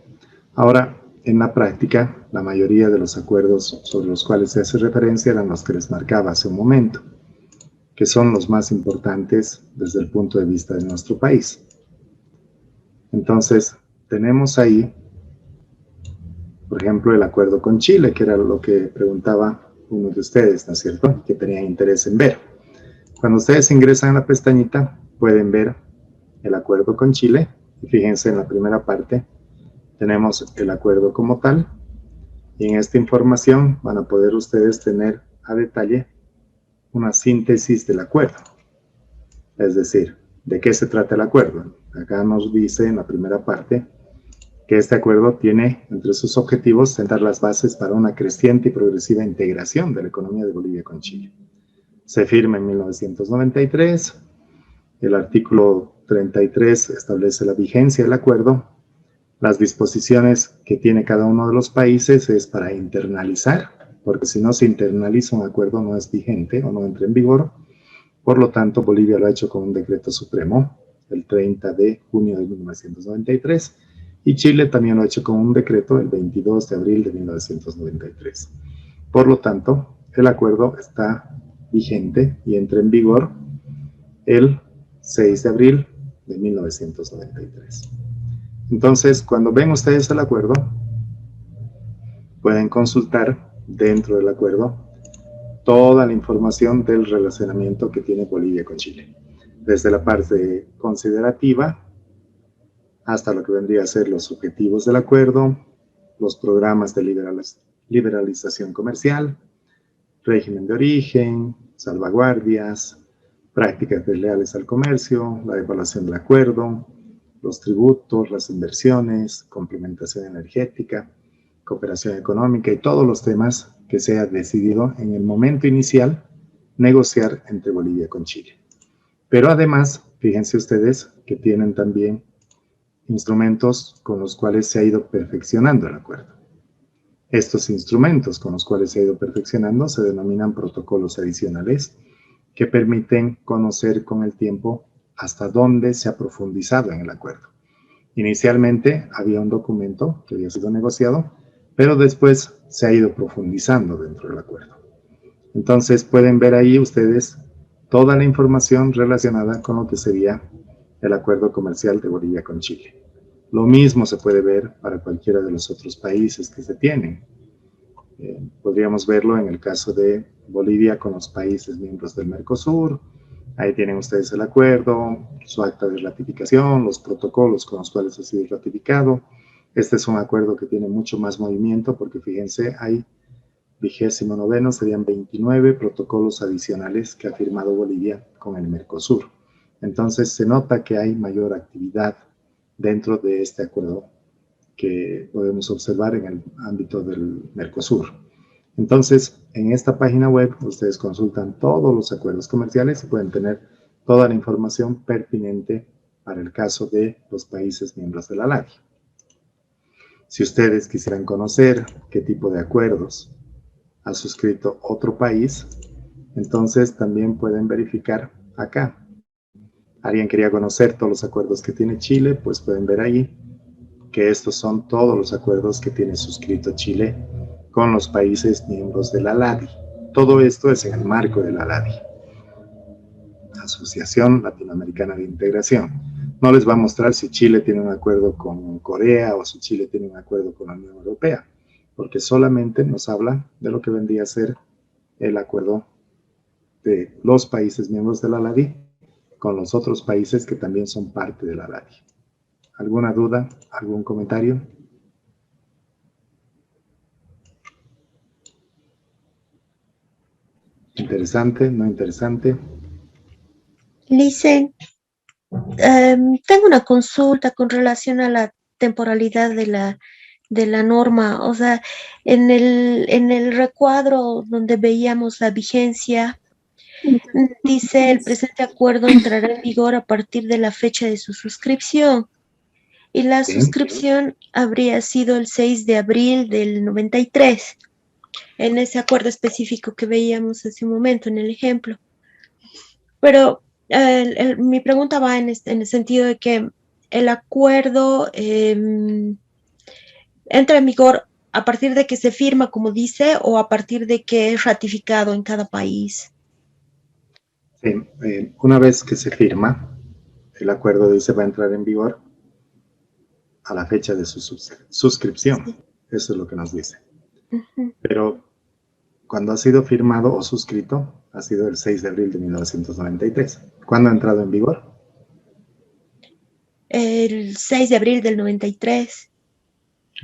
Ahora, en la práctica, la mayoría de los acuerdos sobre los cuales se hace referencia eran los que les marcaba hace un momento, que son los más importantes desde el punto de vista de nuestro país. Entonces, tenemos ahí, por ejemplo, el acuerdo con Chile, que era lo que preguntaba uno de ustedes, ¿no es cierto?, que tenían interés en ver. Cuando ustedes ingresan a la pestañita, pueden ver el acuerdo con Chile, y fíjense en la primera parte, tenemos el acuerdo como tal, y en esta información van a poder ustedes tener a detalle una síntesis del acuerdo. Es decir, ¿de qué se trata el acuerdo? Acá nos dice en la primera parte que este acuerdo tiene entre sus objetivos sentar las bases para una creciente y progresiva integración de la economía de Bolivia con Chile. Se firma en 1993, el artículo 33 establece la vigencia del acuerdo. Las disposiciones que tiene cada uno de los países es para internalizar, porque si no se internaliza un acuerdo no es vigente o no entra en vigor. Por lo tanto, Bolivia lo ha hecho con un decreto supremo el 30 de junio de 1993 y Chile también lo ha hecho con un decreto el 22 de abril de 1993. Por lo tanto, el acuerdo está vigente y entra en vigor el 6 de abril de 1993. Entonces, cuando ven ustedes el acuerdo, pueden consultar dentro del acuerdo toda la información del relacionamiento que tiene Bolivia con Chile. Desde la parte considerativa hasta lo que vendría a ser los objetivos del acuerdo, los programas de liberalización comercial, régimen de origen, salvaguardias, prácticas desleales al comercio, la evaluación del acuerdo, los tributos, las inversiones, complementación energética, cooperación económica y todos los temas que se ha decidido en el momento inicial negociar entre Bolivia con Chile. Pero además, fíjense ustedes que tienen también instrumentos con los cuales se ha ido perfeccionando el acuerdo. Estos instrumentos con los cuales se ha ido perfeccionando se denominan protocolos adicionales que permiten conocer con el tiempo hasta dónde se ha profundizado en el acuerdo. Inicialmente había un documento que había sido negociado, pero después se ha ido profundizando dentro del acuerdo. Entonces pueden ver ahí ustedes toda la información relacionada con lo que sería el acuerdo comercial de Bolivia con Chile. Lo mismo se puede ver para cualquiera de los otros países que se tienen. Podríamos verlo en el caso de Bolivia con los países miembros del Mercosur. Ahí tienen ustedes el acuerdo, su acta de ratificación, los protocolos con los cuales ha sido ratificado. Este es un acuerdo que tiene mucho más movimiento porque fíjense, hay 29, serían 29 protocolos adicionales que ha firmado Bolivia con el Mercosur. Entonces se nota que hay mayor actividad dentro de este acuerdo que podemos observar en el ámbito del Mercosur. Entonces, en esta página web ustedes consultan todos los acuerdos comerciales y pueden tener toda la información pertinente para el caso de los países miembros de la LADI. Si ustedes quisieran conocer qué tipo de acuerdos ha suscrito otro país, entonces también pueden verificar acá. Alguien quería conocer todos los acuerdos que tiene Chile, pues pueden ver ahí que estos son todos los acuerdos que tiene suscrito Chile con los países miembros de la LADI. Todo esto es en el marco de la LADI, Asociación Latinoamericana de Integración. No les va a mostrar si Chile tiene un acuerdo con Corea o si Chile tiene un acuerdo con la Unión Europea, porque solamente nos habla de lo que vendría a ser el acuerdo de los países miembros de la LADI con los otros países que también son parte de la LADI. ¿Alguna duda? ¿Algún comentario? ¿Interesante? ¿No interesante? Lice, tengo una consulta con relación a la temporalidad de la norma. O sea, en el recuadro donde veíamos la vigencia, dice el presente acuerdo entrará en vigor a partir de la fecha de su suscripción. Y la suscripción habría sido el 6 de abril del 93, en ese acuerdo específico que veíamos hace un momento en el ejemplo. Pero mi pregunta va en el sentido de que el acuerdo entra en vigor a partir de que se firma, como dice, o a partir de que es ratificado en cada país. Sí, una vez que se firma, el acuerdo dice va a entrar en vigor a la fecha de su suscripción. Sí. Eso es lo que nos dice. Pero cuando ha sido firmado o suscrito, ha sido el 6 de abril de 1993. ¿Cuándo ha entrado en vigor? El 6 de abril del 93.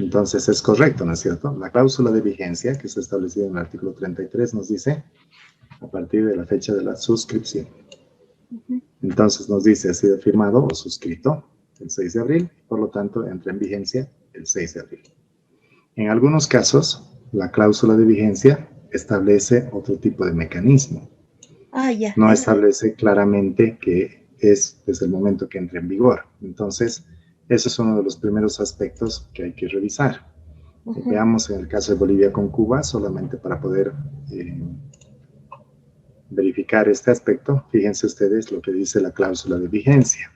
Entonces es correcto, ¿no es cierto? La cláusula de vigencia que está establecida en el artículo 33 nos dice a partir de la fecha de la suscripción. Entonces nos dice ha sido firmado o suscrito el 6 de abril, por lo tanto entra en vigencia el 6 de abril. En algunos casos, la cláusula de vigencia establece otro tipo de mecanismo. No establece claramente que es desde el momento que entra en vigor. Entonces, ese es uno de los primeros aspectos que hay que revisar. Veamos en el caso de Bolivia con Cuba, solamente para poder verificar este aspecto. Fíjense ustedes lo que dice la cláusula de vigencia.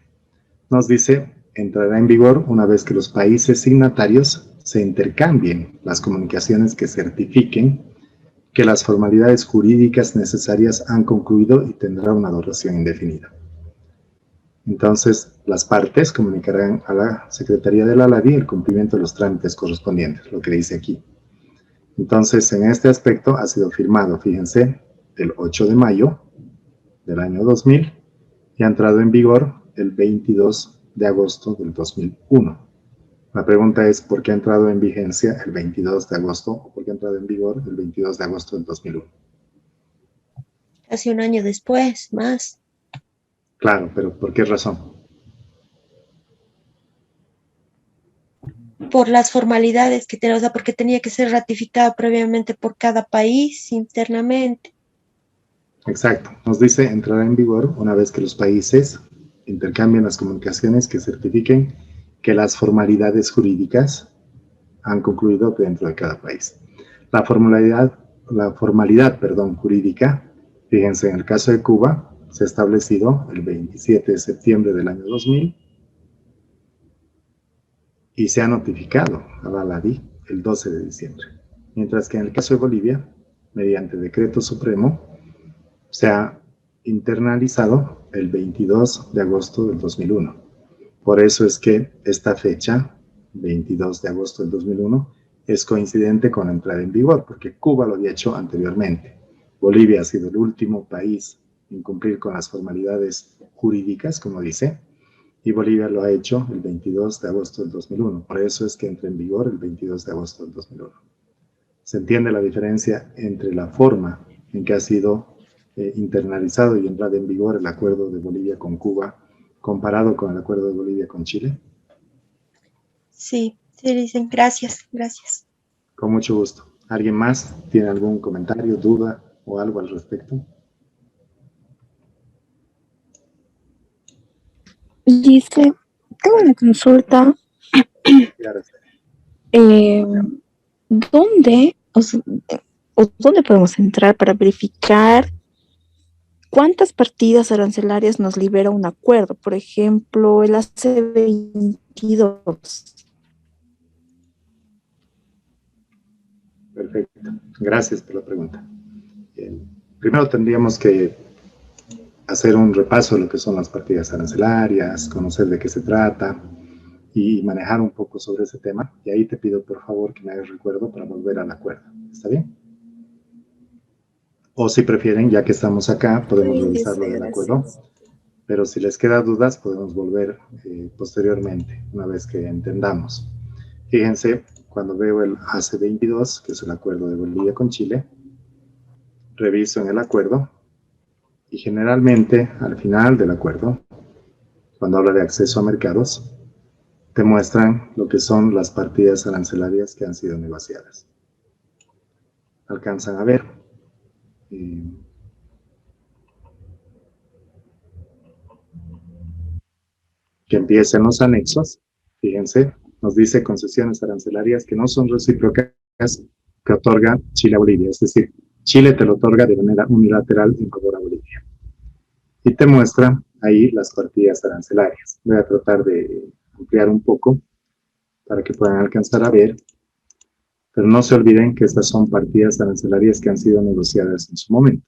Nos dice, entrará en vigor una vez que los países signatarios se intercambien las comunicaciones que certifiquen que las formalidades jurídicas necesarias han concluido y tendrá una duración indefinida. Entonces, las partes comunicarán a la Secretaría de la LADI el cumplimiento de los trámites correspondientes, lo que dice aquí. Entonces, en este aspecto ha sido firmado, fíjense, el 8 de mayo del año 2000 y ha entrado en vigor el 22 de agosto del 2001. La pregunta es, ¿por qué ha entrado en vigencia el 22 de agosto o por qué ha entrado en vigor el 22 de agosto del 2001? Casi un año después, más. Claro, pero ¿por qué razón? Por las formalidades que tenía, o sea, porque tenía que ser ratificada previamente por cada país internamente. Exacto. Nos dice entrará en vigor una vez que los países intercambien las comunicaciones que certifiquen que las formalidades jurídicas han concluido dentro de cada país. La formalidad jurídica, fíjense, en el caso de Cuba, se ha establecido el 27 de septiembre del año 2000 y se ha notificado a la LADI el 12 de diciembre. Mientras que en el caso de Bolivia, mediante decreto supremo, se ha internalizado el 22 de agosto del 2001. Por eso es que esta fecha, 22 de agosto del 2001, es coincidente con la entrada en vigor, porque Cuba lo había hecho anteriormente. Bolivia ha sido el último país en cumplir con las formalidades jurídicas, como dice, y Bolivia lo ha hecho el 22 de agosto del 2001. Por eso es que entra en vigor el 22 de agosto del 2001. ¿Se entiende la diferencia entre la forma en que ha sido internalizado y entrado en vigor el acuerdo de Bolivia con Cuba comparado con el acuerdo de Bolivia con Chile? Sí, sí, dicen gracias. Con mucho gusto. ¿Alguien más tiene algún comentario, duda o algo al respecto? Dice, tengo una consulta. Claro. Eh, ¿Dónde, o dónde podemos entrar para verificar cuántas partidas arancelarias nos libera un acuerdo? Por ejemplo, el AC22. Perfecto. Gracias por la pregunta. Bien. Primero tendríamos que hacer un repaso de lo que son las partidas arancelarias, conocer de qué se trata y manejar un poco sobre ese tema. Y ahí te pido, por favor, que me hagas recuerdo para volver al acuerdo. ¿Está bien? O si prefieren, ya que estamos acá, podemos revisar lo del acuerdo. Pero si les queda dudas, podemos volver posteriormente, una vez que entendamos. Fíjense, cuando veo el AC22, que es el acuerdo de Bolivia con Chile, reviso en el acuerdo y generalmente al final del acuerdo, cuando habla de acceso a mercados, te muestran lo que son las partidas arancelarias que han sido negociadas. Alcanzan a ver. Que empiecen los anexos. Fíjense, nos dice concesiones arancelarias que no son recíprocas que otorga Chile a Bolivia. Es decir, Chile te lo otorga de manera unilateral en favor a Bolivia. Y te muestra ahí las partidas arancelarias. Voy a tratar de ampliar un poco para que puedan alcanzar a ver. Pero no se olviden que estas son partidas arancelarias que han sido negociadas en su momento.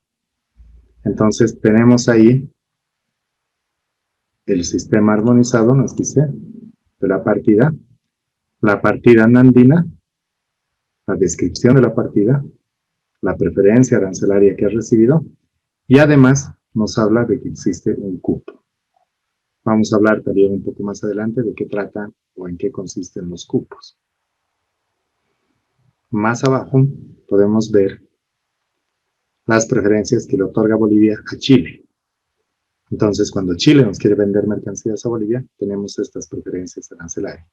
Entonces tenemos ahí el sistema armonizado, nos dice, de la partida nandina, la descripción de la partida, la preferencia arancelaria que ha recibido y además nos habla de que existe un cupo. Vamos a hablar también un poco más adelante de qué trata o en qué consisten los cupos. Más abajo podemos ver las preferencias que le otorga Bolivia a Chile. Entonces, cuando Chile nos quiere vender mercancías a Bolivia, tenemos estas preferencias arancelarias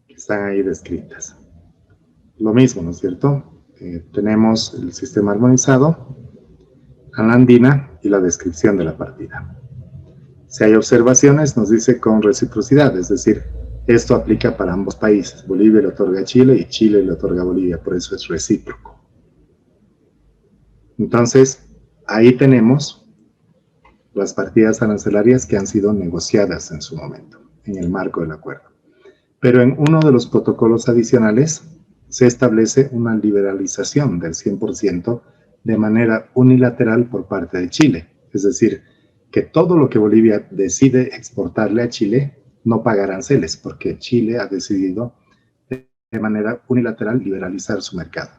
que están ahí descritas. Lo mismo, ¿no es cierto? Tenemos el sistema armonizado, la andina y la descripción de la partida. Si hay observaciones, nos dice con reciprocidad, es decir, esto aplica para ambos países. Bolivia le otorga a Chile y Chile le otorga a Bolivia, por eso es recíproco. Entonces, ahí tenemos las partidas arancelarias que han sido negociadas en su momento, en el marco del acuerdo. Pero en uno de los protocolos adicionales se establece una liberalización del 100% de manera unilateral por parte de Chile. Es decir, que todo lo que Bolivia decide exportarle a Chile no paga aranceles, porque Chile ha decidido de manera unilateral liberalizar su mercado.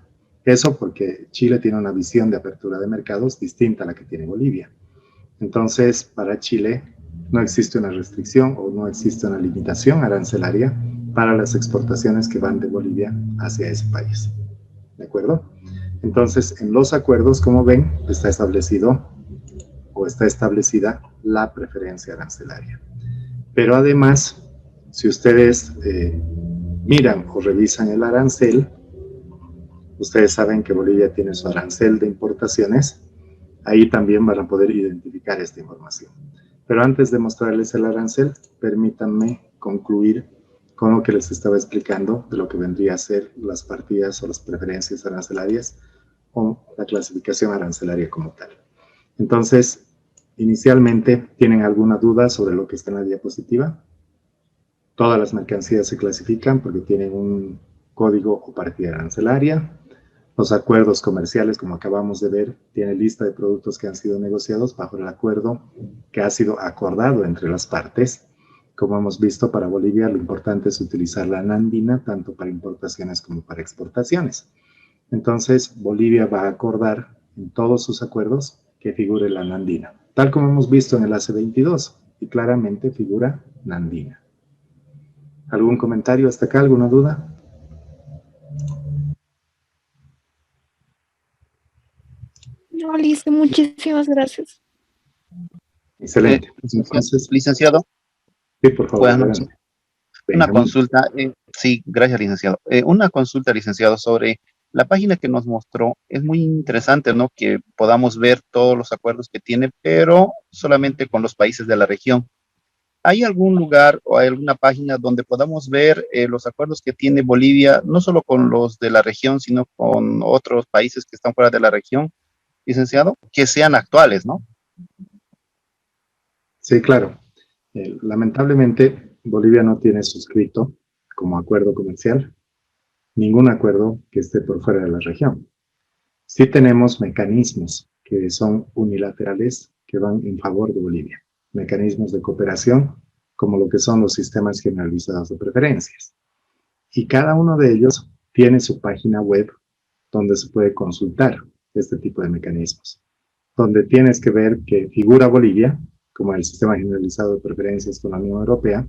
Eso porque Chile tiene una visión de apertura de mercados distinta a la que tiene Bolivia. Entonces, para Chile no existe una restricción o no existe una limitación arancelaria para las exportaciones que van de Bolivia hacia ese país. ¿De acuerdo? Entonces, en los acuerdos, como ven, está establecido o está establecida la preferencia arancelaria. Pero además, si ustedes miran o revisan el arancel, ustedes saben que Bolivia tiene su arancel de importaciones. Ahí también van a poder identificar esta información. Pero antes de mostrarles el arancel, permítanme concluir con lo que les estaba explicando de lo que vendría a ser las partidas o las preferencias arancelarias o la clasificación arancelaria como tal. Entonces, inicialmente, ¿tienen alguna duda sobre lo que está en la diapositiva? Todas las mercancías se clasifican porque tienen un código o partida arancelaria. Los acuerdos comerciales, como acabamos de ver, tienen lista de productos que han sido negociados bajo el acuerdo que ha sido acordado entre las partes. Como hemos visto, para Bolivia lo importante es utilizar la andina tanto para importaciones como para exportaciones. Entonces, Bolivia va a acordar en todos sus acuerdos que figure la andina, tal como hemos visto en el AC22, y claramente figura andina. ¿Algún comentario hasta acá? ¿Alguna duda? No, listo, muchísimas gracias. Excelente. Entonces, licenciado. Sí, por favor. Buenas noches. Una consulta, sí, gracias, licenciado. Una consulta, licenciado, sobre la página que nos mostró. Es muy interesante, ¿no? Que podamos ver todos los acuerdos que tiene, pero solamente con los países de la región. ¿hay algún lugar o hay alguna página donde podamos ver los acuerdos que tiene Bolivia, no solo con los de la región, sino con otros países que están fuera de la región, licenciado? Que sean actuales, ¿no? Sí, claro. Lamentablemente, Bolivia no tiene suscrito como acuerdo comercial ningún acuerdo que esté por fuera de la región. Sí tenemos mecanismos que son unilaterales que van en favor de Bolivia. Mecanismos de cooperación, como lo que son los sistemas generalizados de preferencias. Y cada uno de ellos tiene su página web donde se puede consultar este tipo de mecanismos, donde tienes que ver que figura Bolivia como el sistema generalizado de preferencias con la Unión Europea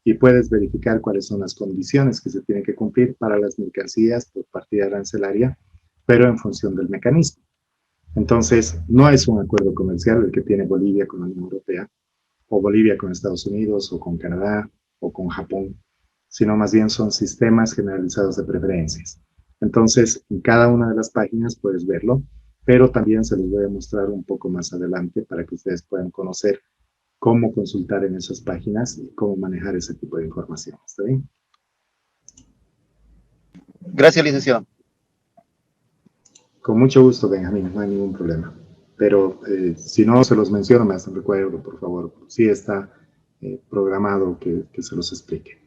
y puedes verificar cuáles son las condiciones que se tienen que cumplir para las mercancías por partida arancelaria, pero en función del mecanismo. Entonces, no es un acuerdo comercial el que tiene Bolivia con la Unión Europea, o Bolivia con Estados Unidos, o con Canadá, o con Japón, sino más bien son sistemas generalizados de preferencias. Entonces, en cada una de las páginas puedes verlo, pero también se los voy a mostrar un poco más adelante para que ustedes puedan conocer cómo consultar en esas páginas y cómo manejar ese tipo de información. ¿Está bien? Gracias, licenciado. Con mucho gusto, Benjamín, no hay ningún problema. Pero si no se los menciono, me hacen recuerdo, por favor. Sí está programado que se los explique.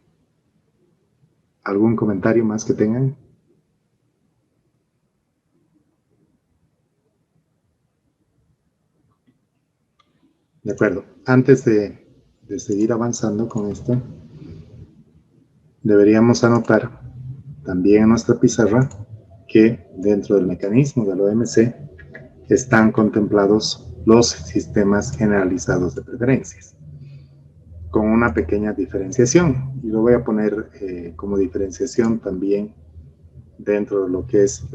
¿Algún comentario más que tengan? De acuerdo. Antes de seguir avanzando con esto, deberíamos anotar también en nuestra pizarra que dentro del mecanismo de la OMC están contemplados los sistemas generalizados de preferencias, con una pequeña diferenciación. Y lo voy a poner como diferenciación también dentro de lo que es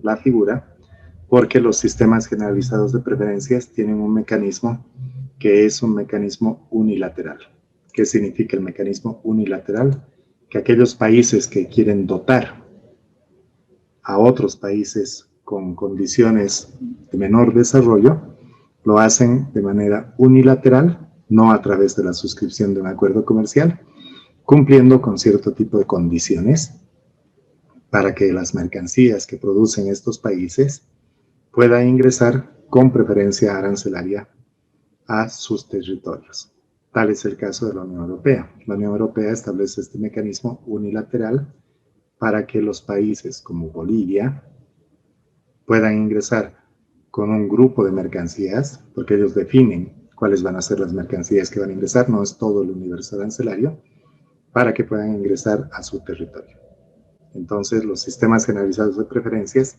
la figura, porque los sistemas generalizados de preferencias tienen un mecanismo que es un mecanismo unilateral. ¿Qué significa el mecanismo unilateral? Que aquellos países que quieren dotar a otros países con condiciones de menor desarrollo, lo hacen de manera unilateral, no a través de la suscripción de un acuerdo comercial, cumpliendo con cierto tipo de condiciones para que las mercancías que producen estos países puedan ingresar con preferencia arancelaria a sus territorios. Tal es el caso de la Unión Europea. La Unión Europea establece este mecanismo unilateral para que los países como Bolivia puedan ingresar con un grupo de mercancías, porque ellos definen cuáles van a ser las mercancías que van a ingresar, no es todo el universo arancelario, para que puedan ingresar a su territorio. Entonces, los sistemas generalizados de preferencias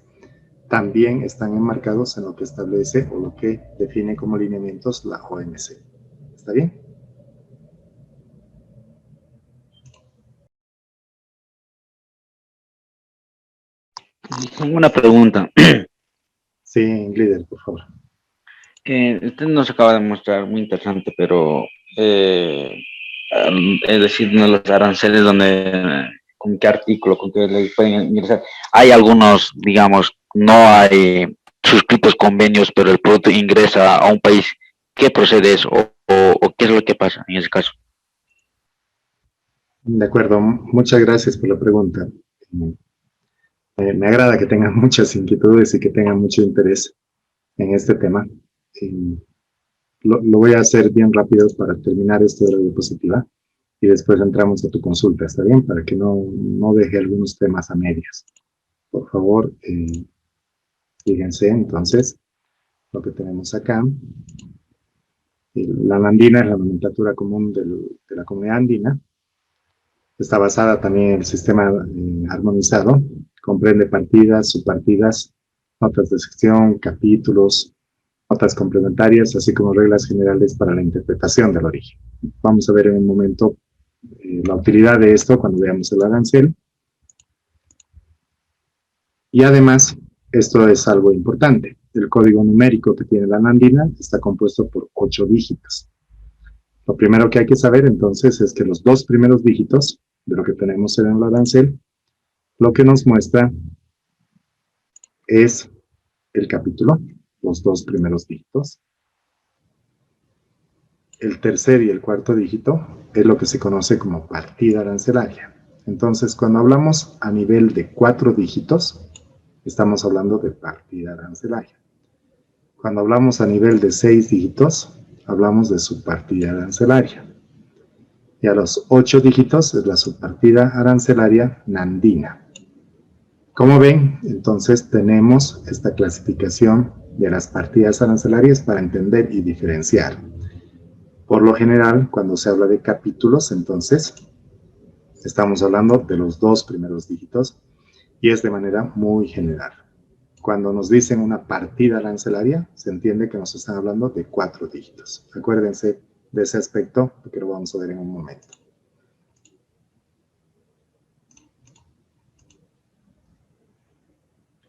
también están enmarcados en lo que establece o lo que define como lineamientos la OMC. ¿Está bien? Tengo una pregunta. Sí, líder, por favor. Usted nos acaba de mostrar muy interesante, pero es decir, los aranceles donde, con qué artículo, con qué ley pueden ingresar. Hay algunos, digamos, no hay suscritos convenios, pero el producto ingresa a un país. ¿Qué procede eso? ¿O qué es lo que pasa en ese caso? De acuerdo, muchas gracias por la pregunta. Me agrada que tengan muchas inquietudes y que tengan mucho interés en este tema. Lo voy a hacer bien rápido para terminar esto de la diapositiva y después entramos a tu consulta, ¿está bien? Para que no deje algunos temas a medias. Por favor, fíjense entonces lo que tenemos acá. La andina es la nomenclatura común de la comunidad andina. Está basada también en el sistema armonizado. Comprende partidas, subpartidas, notas de sección, capítulos, notas complementarias, así como reglas generales para la interpretación del origen. Vamos a ver en un momento la utilidad de esto cuando veamos el arancel. Y además, esto es algo importante. El código numérico que tiene la andina está compuesto por 8 dígitos. Lo primero que hay que saber entonces es que los 2 primeros dígitos de lo que tenemos en el arancel, lo que nos muestra es el capítulo, los 2 primeros dígitos. el tercer y el cuarto dígito es lo que se conoce como partida arancelaria. Entonces, cuando hablamos a nivel de 4 dígitos, estamos hablando de partida arancelaria. Cuando hablamos a nivel de 6 dígitos, hablamos de subpartida arancelaria. Y a los 8 dígitos es la subpartida arancelaria nandina. Como ven, entonces tenemos esta clasificación de las partidas arancelarias para entender y diferenciar. Por lo general, cuando se habla de capítulos, entonces estamos hablando de los 2 primeros dígitos y es de manera muy general. Cuando nos dicen una partida arancelaria, se entiende que nos están hablando de 4 dígitos. Acuérdense de ese aspecto, porque lo vamos a ver en un momento.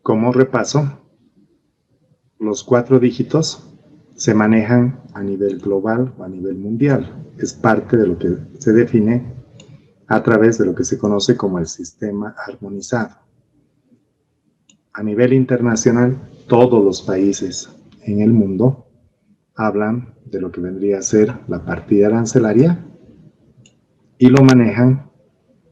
Como repaso, los 4 dígitos se manejan a nivel global o a nivel mundial. Es parte de lo que se define a través de lo que se conoce como el sistema armonizado. A nivel internacional, todos los países en el mundo hablan de lo que vendría a ser la partida arancelaria y lo manejan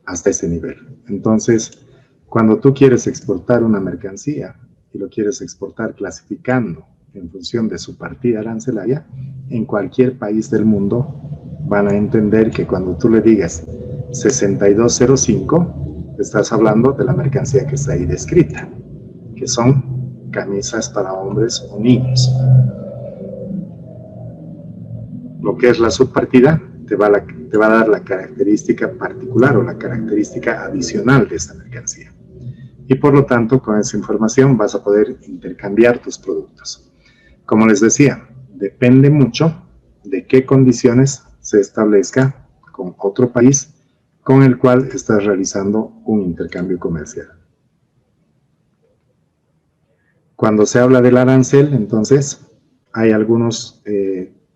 hasta ese nivel. Entonces, cuando tú quieres exportar una mercancía y lo quieres exportar clasificando en función de su partida arancelaria, en cualquier país del mundo van a entender que cuando tú le digas 6205, estás hablando de la mercancía que está ahí descrita, que son camisas para hombres o niños. Lo que es la subpartida te va a dar la característica particular o la característica adicional de esta mercancía. Y por lo tanto, con esa información vas a poder intercambiar tus productos. Como les decía, depende mucho de qué condiciones se establezca con otro país con el cual estás realizando un intercambio comercial. Cuando se habla del arancel, entonces, hay algunos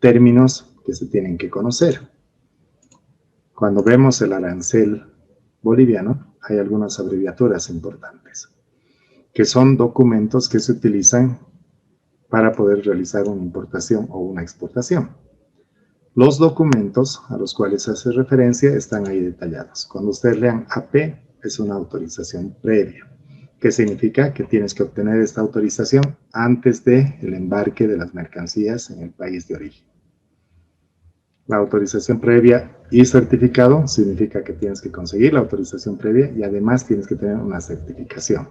términos que se tienen que conocer. Cuando vemos el arancel boliviano, hay algunas abreviaturas importantes, que son documentos que se utilizan para poder realizar una importación o una exportación. Los documentos a los cuales se hace referencia están ahí detallados. Cuando ustedes lean AP, es una autorización previa, que significa que tienes que obtener esta autorización antes del embarque de las mercancías en el país de origen. La autorización previa y certificado significa que tienes que conseguir la autorización previa y además tienes que tener una certificación.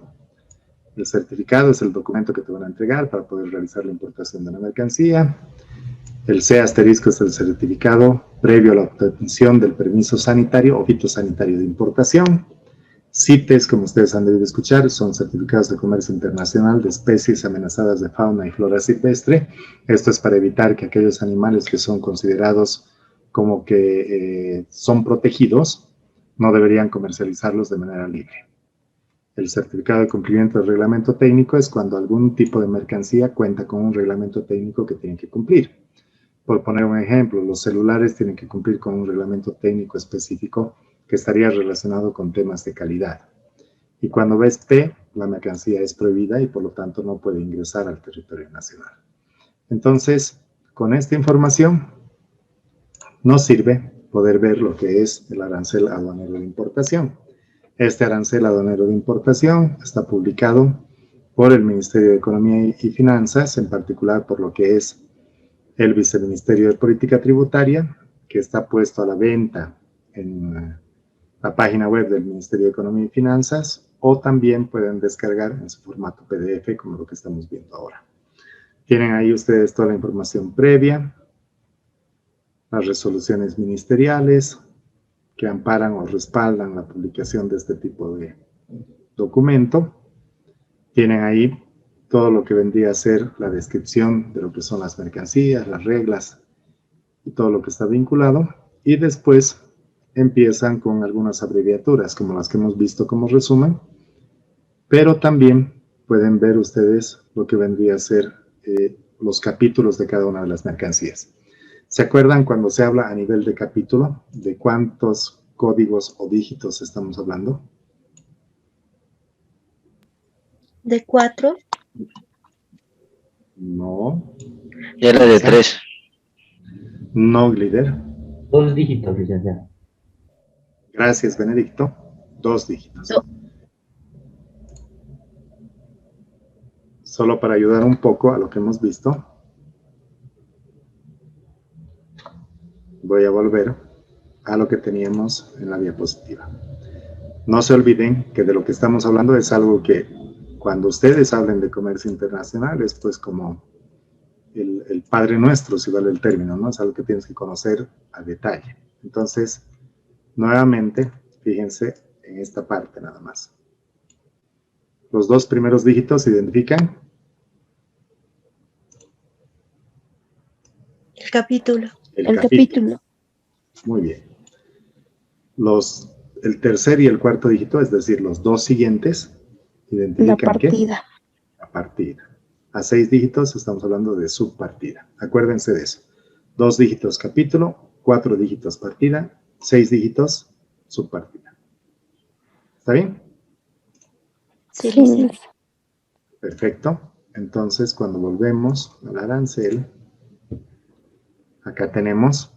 El certificado es el documento que te van a entregar para poder realizar la importación de la mercancía. El C asterisco es el certificado previo a la obtención del permiso sanitario o fitosanitario de importación. CITES, como ustedes han debido escuchar, son certificados de comercio internacional de especies amenazadas de fauna y flora silvestre. Esto es para evitar que aquellos animales que son considerados como que son protegidos no deberían comercializarlos de manera libre. El certificado de cumplimiento del reglamento técnico es cuando algún tipo de mercancía cuenta con un reglamento técnico que tiene que cumplir. Por poner un ejemplo, los celulares tienen que cumplir con un reglamento técnico específico que estaría relacionado con temas de calidad. Y cuando ves P, la mercancía es prohibida y por lo tanto no puede ingresar al territorio nacional. Entonces, con esta información nos sirve poder ver lo que es el arancel aduanero de importación. Este arancel aduanero de importación está publicado por el Ministerio de Economía y Finanzas, en particular por lo que es el Viceministerio de Política Tributaria, que está puesto a la venta en la página web del Ministerio de Economía y Finanzas, o también pueden descargar en su formato PDF, como lo que estamos viendo ahora. Tienen ahí ustedes toda la información previa, las resoluciones ministeriales que amparan o respaldan la publicación de este tipo de documento. Tienen ahí todo lo que vendría a ser la descripción de lo que son las mercancías, las reglas y todo lo que está vinculado. Y después empiezan con algunas abreviaturas, como las que hemos visto como resumen, pero también pueden ver ustedes lo que vendría a ser los capítulos de cada una de las mercancías. ¿Se acuerdan cuando se habla a nivel de capítulo de cuántos códigos o dígitos estamos hablando? ¿De 4? No. Era de 3. No, líder. 2 dígitos, licenciado. Gracias, Benedicto. 2 dígitos. Solo para ayudar un poco a lo que hemos visto, voy a volver a lo que teníamos en la diapositiva. No se olviden que de lo que estamos hablando es algo que cuando ustedes hablen de comercio internacional es pues como el Padre Nuestro, si vale el término, ¿no? Es algo que tienes que conocer a detalle. Entonces, nuevamente, fíjense en esta parte nada más. Los 2 primeros dígitos se identifican. El capítulo. El capítulo. Muy bien. El tercer y el cuarto dígito, es decir, los 2 siguientes, identifican La partida. ¿qué? La partida. A 6 dígitos estamos hablando de subpartida. Acuérdense de eso. 2 dígitos capítulo, 4 dígitos partida, 6 dígitos subpartida. ¿Está bien? Sí, Sí. Perfecto. Entonces, cuando volvemos al arancel, acá tenemos,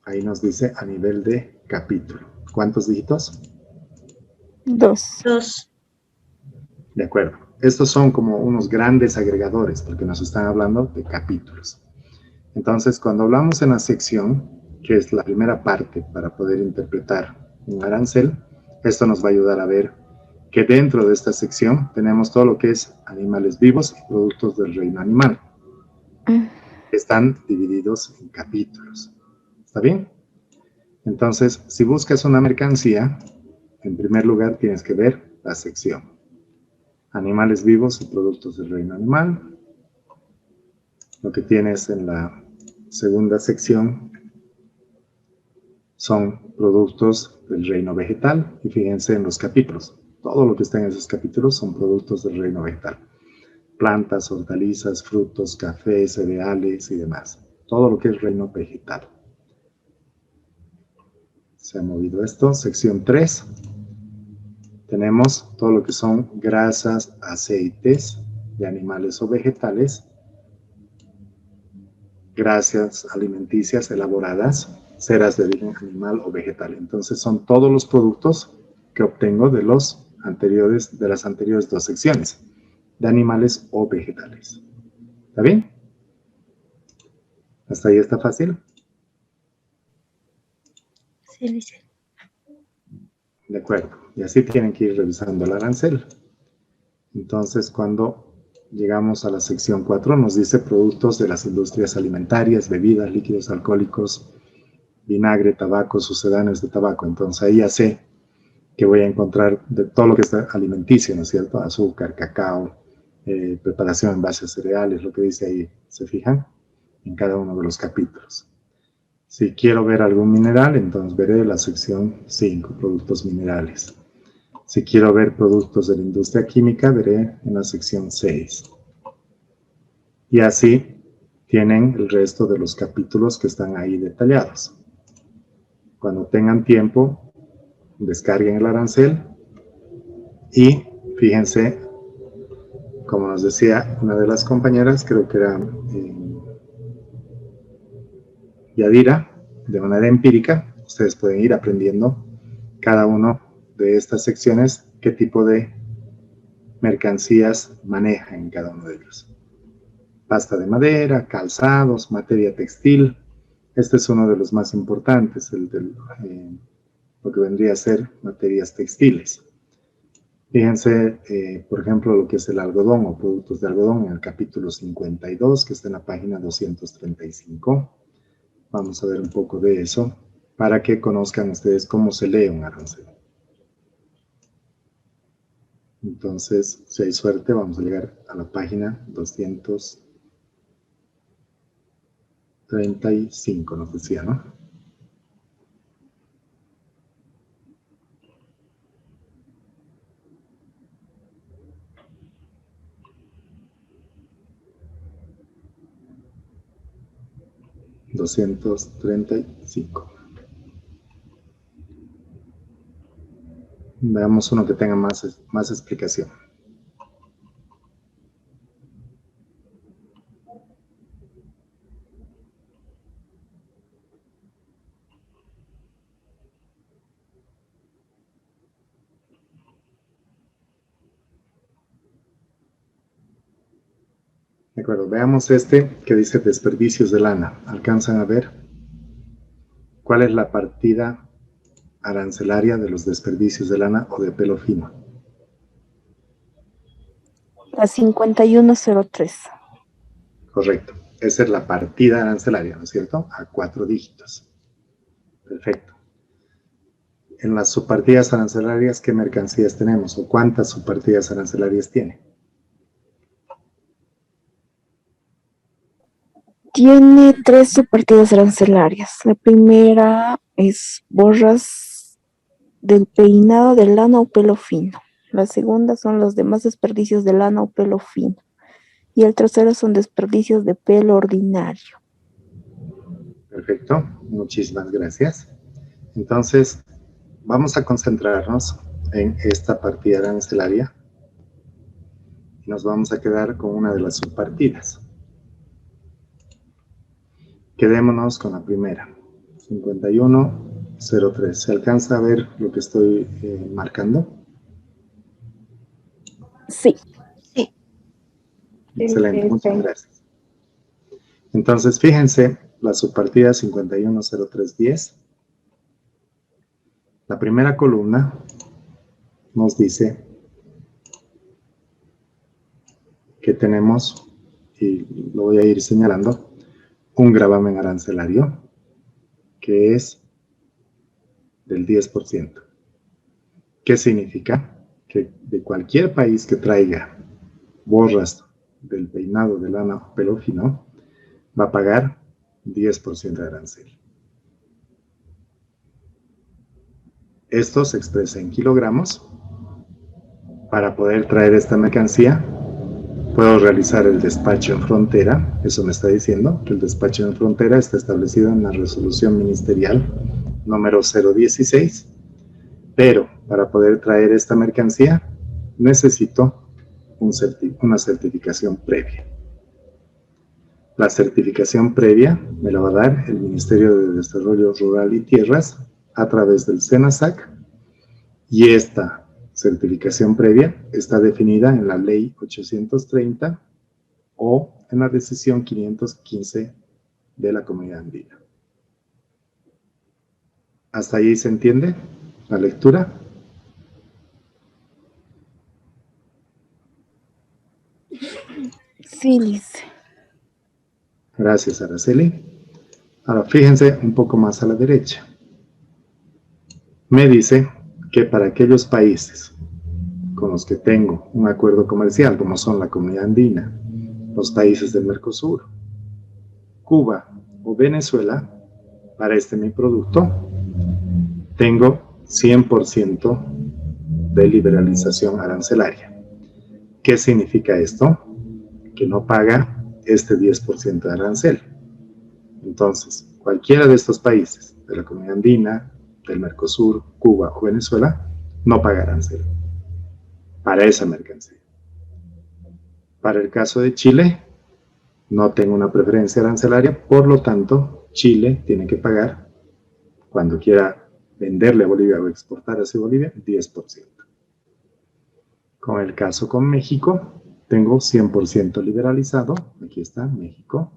ahí nos dice a nivel de capítulo. ¿Cuántos dígitos? 2. 2. De acuerdo. Estos son como unos grandes agregadores, porque nos están hablando de capítulos. Entonces, cuando hablamos en la sección, que es la primera parte para poder interpretar un arancel, esto nos va a ayudar a ver que dentro de esta sección tenemos todo lo que es animales vivos y productos del reino animal. Están divididos en capítulos. ¿Está bien? Entonces, si buscas una mercancía, en primer lugar tienes que ver la sección. Animales vivos y productos del reino animal. Lo que tienes en la segunda sección son productos del reino vegetal. Y fíjense en los capítulos. Todo lo que está en esos capítulos son productos del reino vegetal. Plantas, hortalizas, frutos, café, cereales y demás. Todo lo que es reino vegetal. Se ha movido esto. Sección 3. Tenemos todo lo que son grasas, aceites de animales o vegetales, grasas alimenticias elaboradas, ceras de origen animal o vegetal. Entonces son todos los productos que obtengo de las anteriores 2 secciones, de animales o vegetales. ¿Está bien? ¿Hasta ahí está fácil? Sí, licenciado. De acuerdo. Y así tienen que ir revisando el arancel. Entonces, cuando llegamos a la sección 4, nos dice productos de las industrias alimentarias, bebidas, líquidos alcohólicos, vinagre, tabaco, sucedáneos de tabaco. Entonces, ahí ya sé que voy a encontrar de todo lo que está alimenticio, ¿no es cierto? Azúcar, cacao, preparación en base a cereales, lo que dice ahí, ¿se fijan? En cada uno de los capítulos. Si quiero ver algún mineral, entonces veré la sección 5, productos minerales. Si quiero ver productos de la industria química, veré en la sección 6. Y así tienen el resto de los capítulos que están ahí detallados. Cuando tengan tiempo, descarguen el arancel y fíjense, como nos decía una de las compañeras, creo que era Yadira, de manera empírica, ustedes pueden ir aprendiendo cada uno de estas secciones, qué tipo de mercancías maneja en cada uno de ellos. Pasta de madera, calzados, materia textil. Este es uno de los más importantes, el de lo que vendría a ser materias textiles. Fíjense, por ejemplo, lo que es el algodón o productos de algodón en el capítulo 52, que está en la página 235. Vamos a ver un poco de eso para que conozcan ustedes cómo se lee un arancel. Entonces, si hay suerte, vamos a llegar a la página 235, nos decía, ¿no? $235. Veamos uno que tenga más explicación. De acuerdo, veamos este que dice desperdicios de lana. ¿Alcanzan a ver cuál es la partida arancelaria de los desperdicios de lana o de pelo fino? La 5103. Correcto. Esa es la partida arancelaria, ¿no es cierto? A 4 dígitos. Perfecto. En las subpartidas arancelarias, ¿qué mercancías tenemos? ¿O cuántas subpartidas arancelarias tiene? Tiene 3 subpartidas arancelarias. La primera es borras del peinado de lana o pelo fino. La segunda son los demás desperdicios de lana o pelo fino. Y el tercero son desperdicios de pelo ordinario. Perfecto, muchísimas gracias. Entonces, vamos a concentrarnos en esta partida arancelaria y nos vamos a quedar con una de las subpartidas. Quedémonos con la primera, 5103. ¿Se alcanza a ver lo que estoy marcando? Sí. Sí. Excelente, muchas gracias. Entonces, fíjense, la subpartida 510310. La primera columna nos dice que tenemos, y lo voy a ir señalando, un gravamen arancelario que es del 10%. ¿Qué significa? Que de cualquier país que traiga borras del peinado de lana o pelo fino, va a pagar 10% de arancel. Esto se expresa en kilogramos. Para poder traer esta mercancía, puedo realizar el despacho en frontera. Eso me está diciendo que el despacho en frontera está establecido en la resolución ministerial número 016. Pero para poder traer esta mercancía, necesito una certificación previa. La certificación previa me la va a dar el Ministerio de Desarrollo Rural y Tierras a través del SENASAC, y esta certificación previa está definida en la Ley 830 o en la Decisión 515 de la Comunidad Andina. ¿Hasta ahí se entiende la lectura? Sí, Liz. Gracias, Araceli. Ahora, fíjense un poco más a la derecha. Me dice que para aquellos países con los que tengo un acuerdo comercial, como son la Comunidad Andina, los países del Mercosur, Cuba o Venezuela, para este mi producto, tengo 100% de liberalización arancelaria. ¿Qué significa esto? Que no paga este 10% de arancel. Entonces, cualquiera de estos países, de la Comunidad Andina, del Mercosur, Cuba o Venezuela, no paga arancel para esa mercancía. Para el caso de Chile, no tengo una preferencia arancelaria, por lo tanto, Chile tiene que pagar, cuando quiera venderle a Bolivia o exportar hacia Bolivia, 10%. Con el caso con México, tengo 100% liberalizado, aquí está México,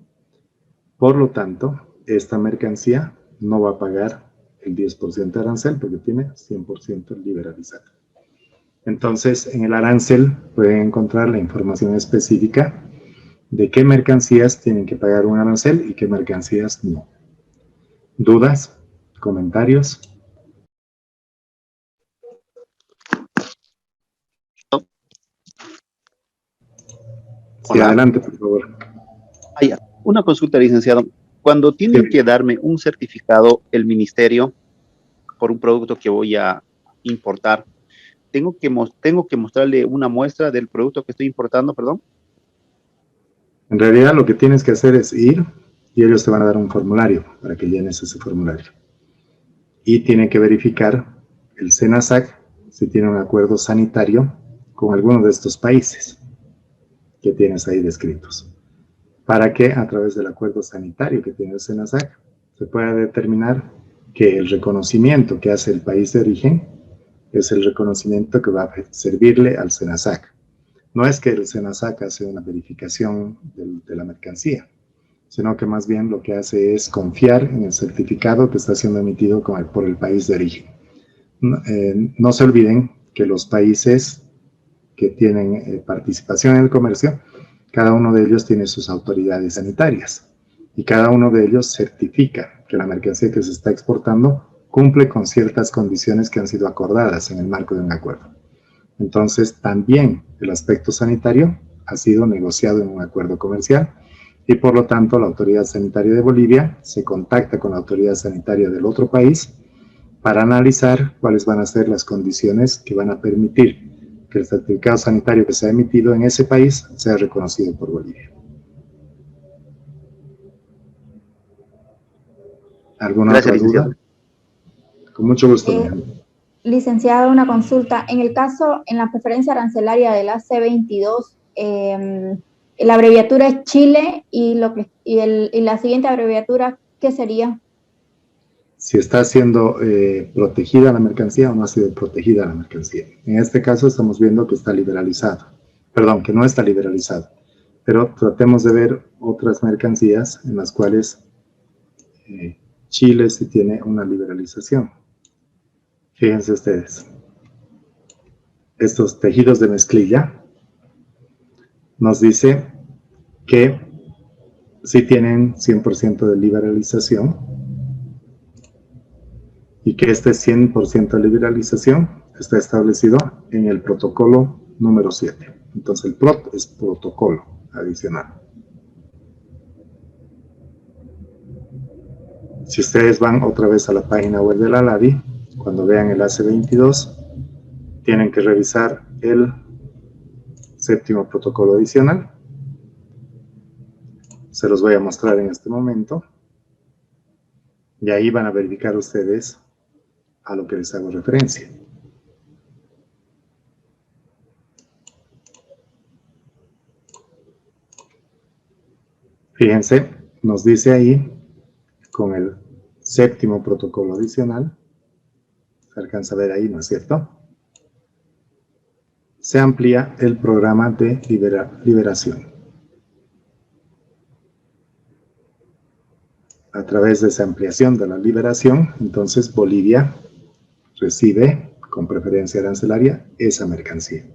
por lo tanto, esta mercancía no va a pagar el 10% de arancel porque tiene 100% liberalizado. Entonces, en el arancel pueden encontrar la información específica de qué mercancías tienen que pagar un arancel y qué mercancías no. ¿Dudas? ¿Comentarios? Sí, adelante, por favor. Una consulta, licenciado. Cuando tienen que darme un certificado el ministerio por un producto que voy a importar, tengo que mostrarle una muestra del producto que estoy importando, perdón. En realidad lo que tienes que hacer es ir y ellos te van a dar un formulario para que llenes ese formulario. Y tienen que verificar el SENASAC si tiene un acuerdo sanitario con alguno de estos países que tienes ahí descritos, para que a través del acuerdo sanitario que tiene el SENASAC se pueda determinar que el reconocimiento que hace el país de origen es el reconocimiento que va a servirle al SENASAC. no es que el SENASAC hace una verificación de la mercancía, sino que más bien lo que hace es confiar en el certificado que está siendo emitido por el país de origen. No se olviden que los países que tienen participación en el comercio, cada uno de ellos tiene sus autoridades sanitarias y cada uno de ellos certifica que la mercancía que se está exportando cumple con ciertas condiciones que han sido acordadas en el marco de un acuerdo. Entonces, también el aspecto sanitario ha sido negociado en un acuerdo comercial y por lo tanto la autoridad sanitaria de Bolivia se contacta con la autoridad sanitaria del otro país para analizar cuáles van a ser las condiciones que van a permitir que el certificado sanitario que se ha emitido en ese país sea reconocido por Bolivia. ¿Alguna otra duda? Con mucho gusto. Licenciado, una consulta. En el caso, en la preferencia arancelaria de la C22, la abreviatura es Chile y la siguiente abreviatura, ¿qué sería? Si está siendo protegida la mercancía o no ha sido protegida la mercancía. En este caso estamos viendo que está liberalizado. Perdón, que no está liberalizado. Pero tratemos de ver otras mercancías en las cuales Chile sí tiene una liberalización. Fíjense ustedes. Estos tejidos de mezclilla nos dice que sí tienen 100% de liberalización y que este 100% de liberalización está establecido en el protocolo número 7. Entonces el PROT es protocolo adicional. Si ustedes van otra vez a la página web de la LADI, cuando vean el AC22, tienen que revisar el 7º protocolo adicional. Se los voy a mostrar en este momento. Y ahí van a verificar ustedes a lo que les hago referencia. Fíjense, nos dice ahí, con el 7º protocolo adicional, se alcanza a ver ahí, ¿no es cierto? Se amplía el programa de liberación. A través de esa ampliación de la liberación, entonces Bolivia recibe, con preferencia arancelaria, esa mercancía.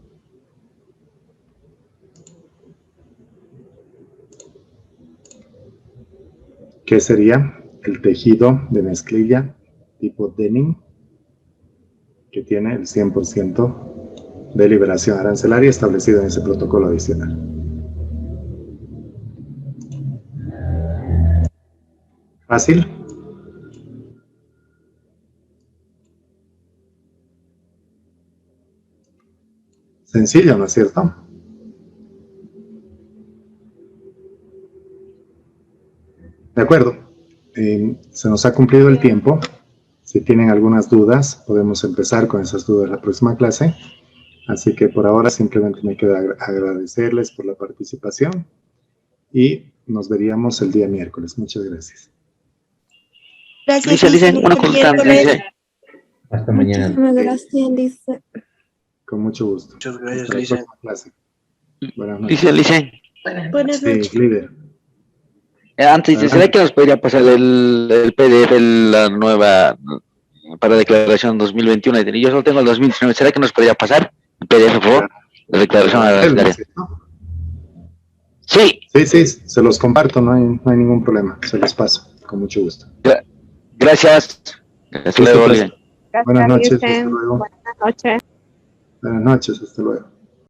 ¿Qué sería? El tejido de mezclilla tipo denim, que tiene el 100% de liberación arancelaria establecido en ese protocolo adicional. ¿Fácil? Sencillo, ¿no es cierto? De acuerdo. Se nos ha cumplido el tiempo. Si tienen algunas dudas, podemos empezar con esas dudas la próxima clase. Así que por ahora simplemente me queda agradecerles por la participación y nos veríamos el día miércoles. Muchas gracias. Gracias, Lice, una consulta. Hasta mañana. Muchísimas gracias, Lice. Con mucho gusto. Muchas gracias, Hasta la Lice. próxima clase. Buenas noches. Lice. Buenas noches. Sí, líder. Antes, ¿será que nos podría pasar el PDF, la nueva, para declaración 2021? Yo solo tengo el 2019. ¿Será que nos podría pasar el PDF, por favor? La declaración arancelaria. Sí. Sí, se los comparto, no hay ningún problema. Se los paso, con mucho gusto. Gracias. Hasta luego, Lice. Buenas noches, Gracias, hasta luego. Buenas noches. Buenas noches, hasta luego.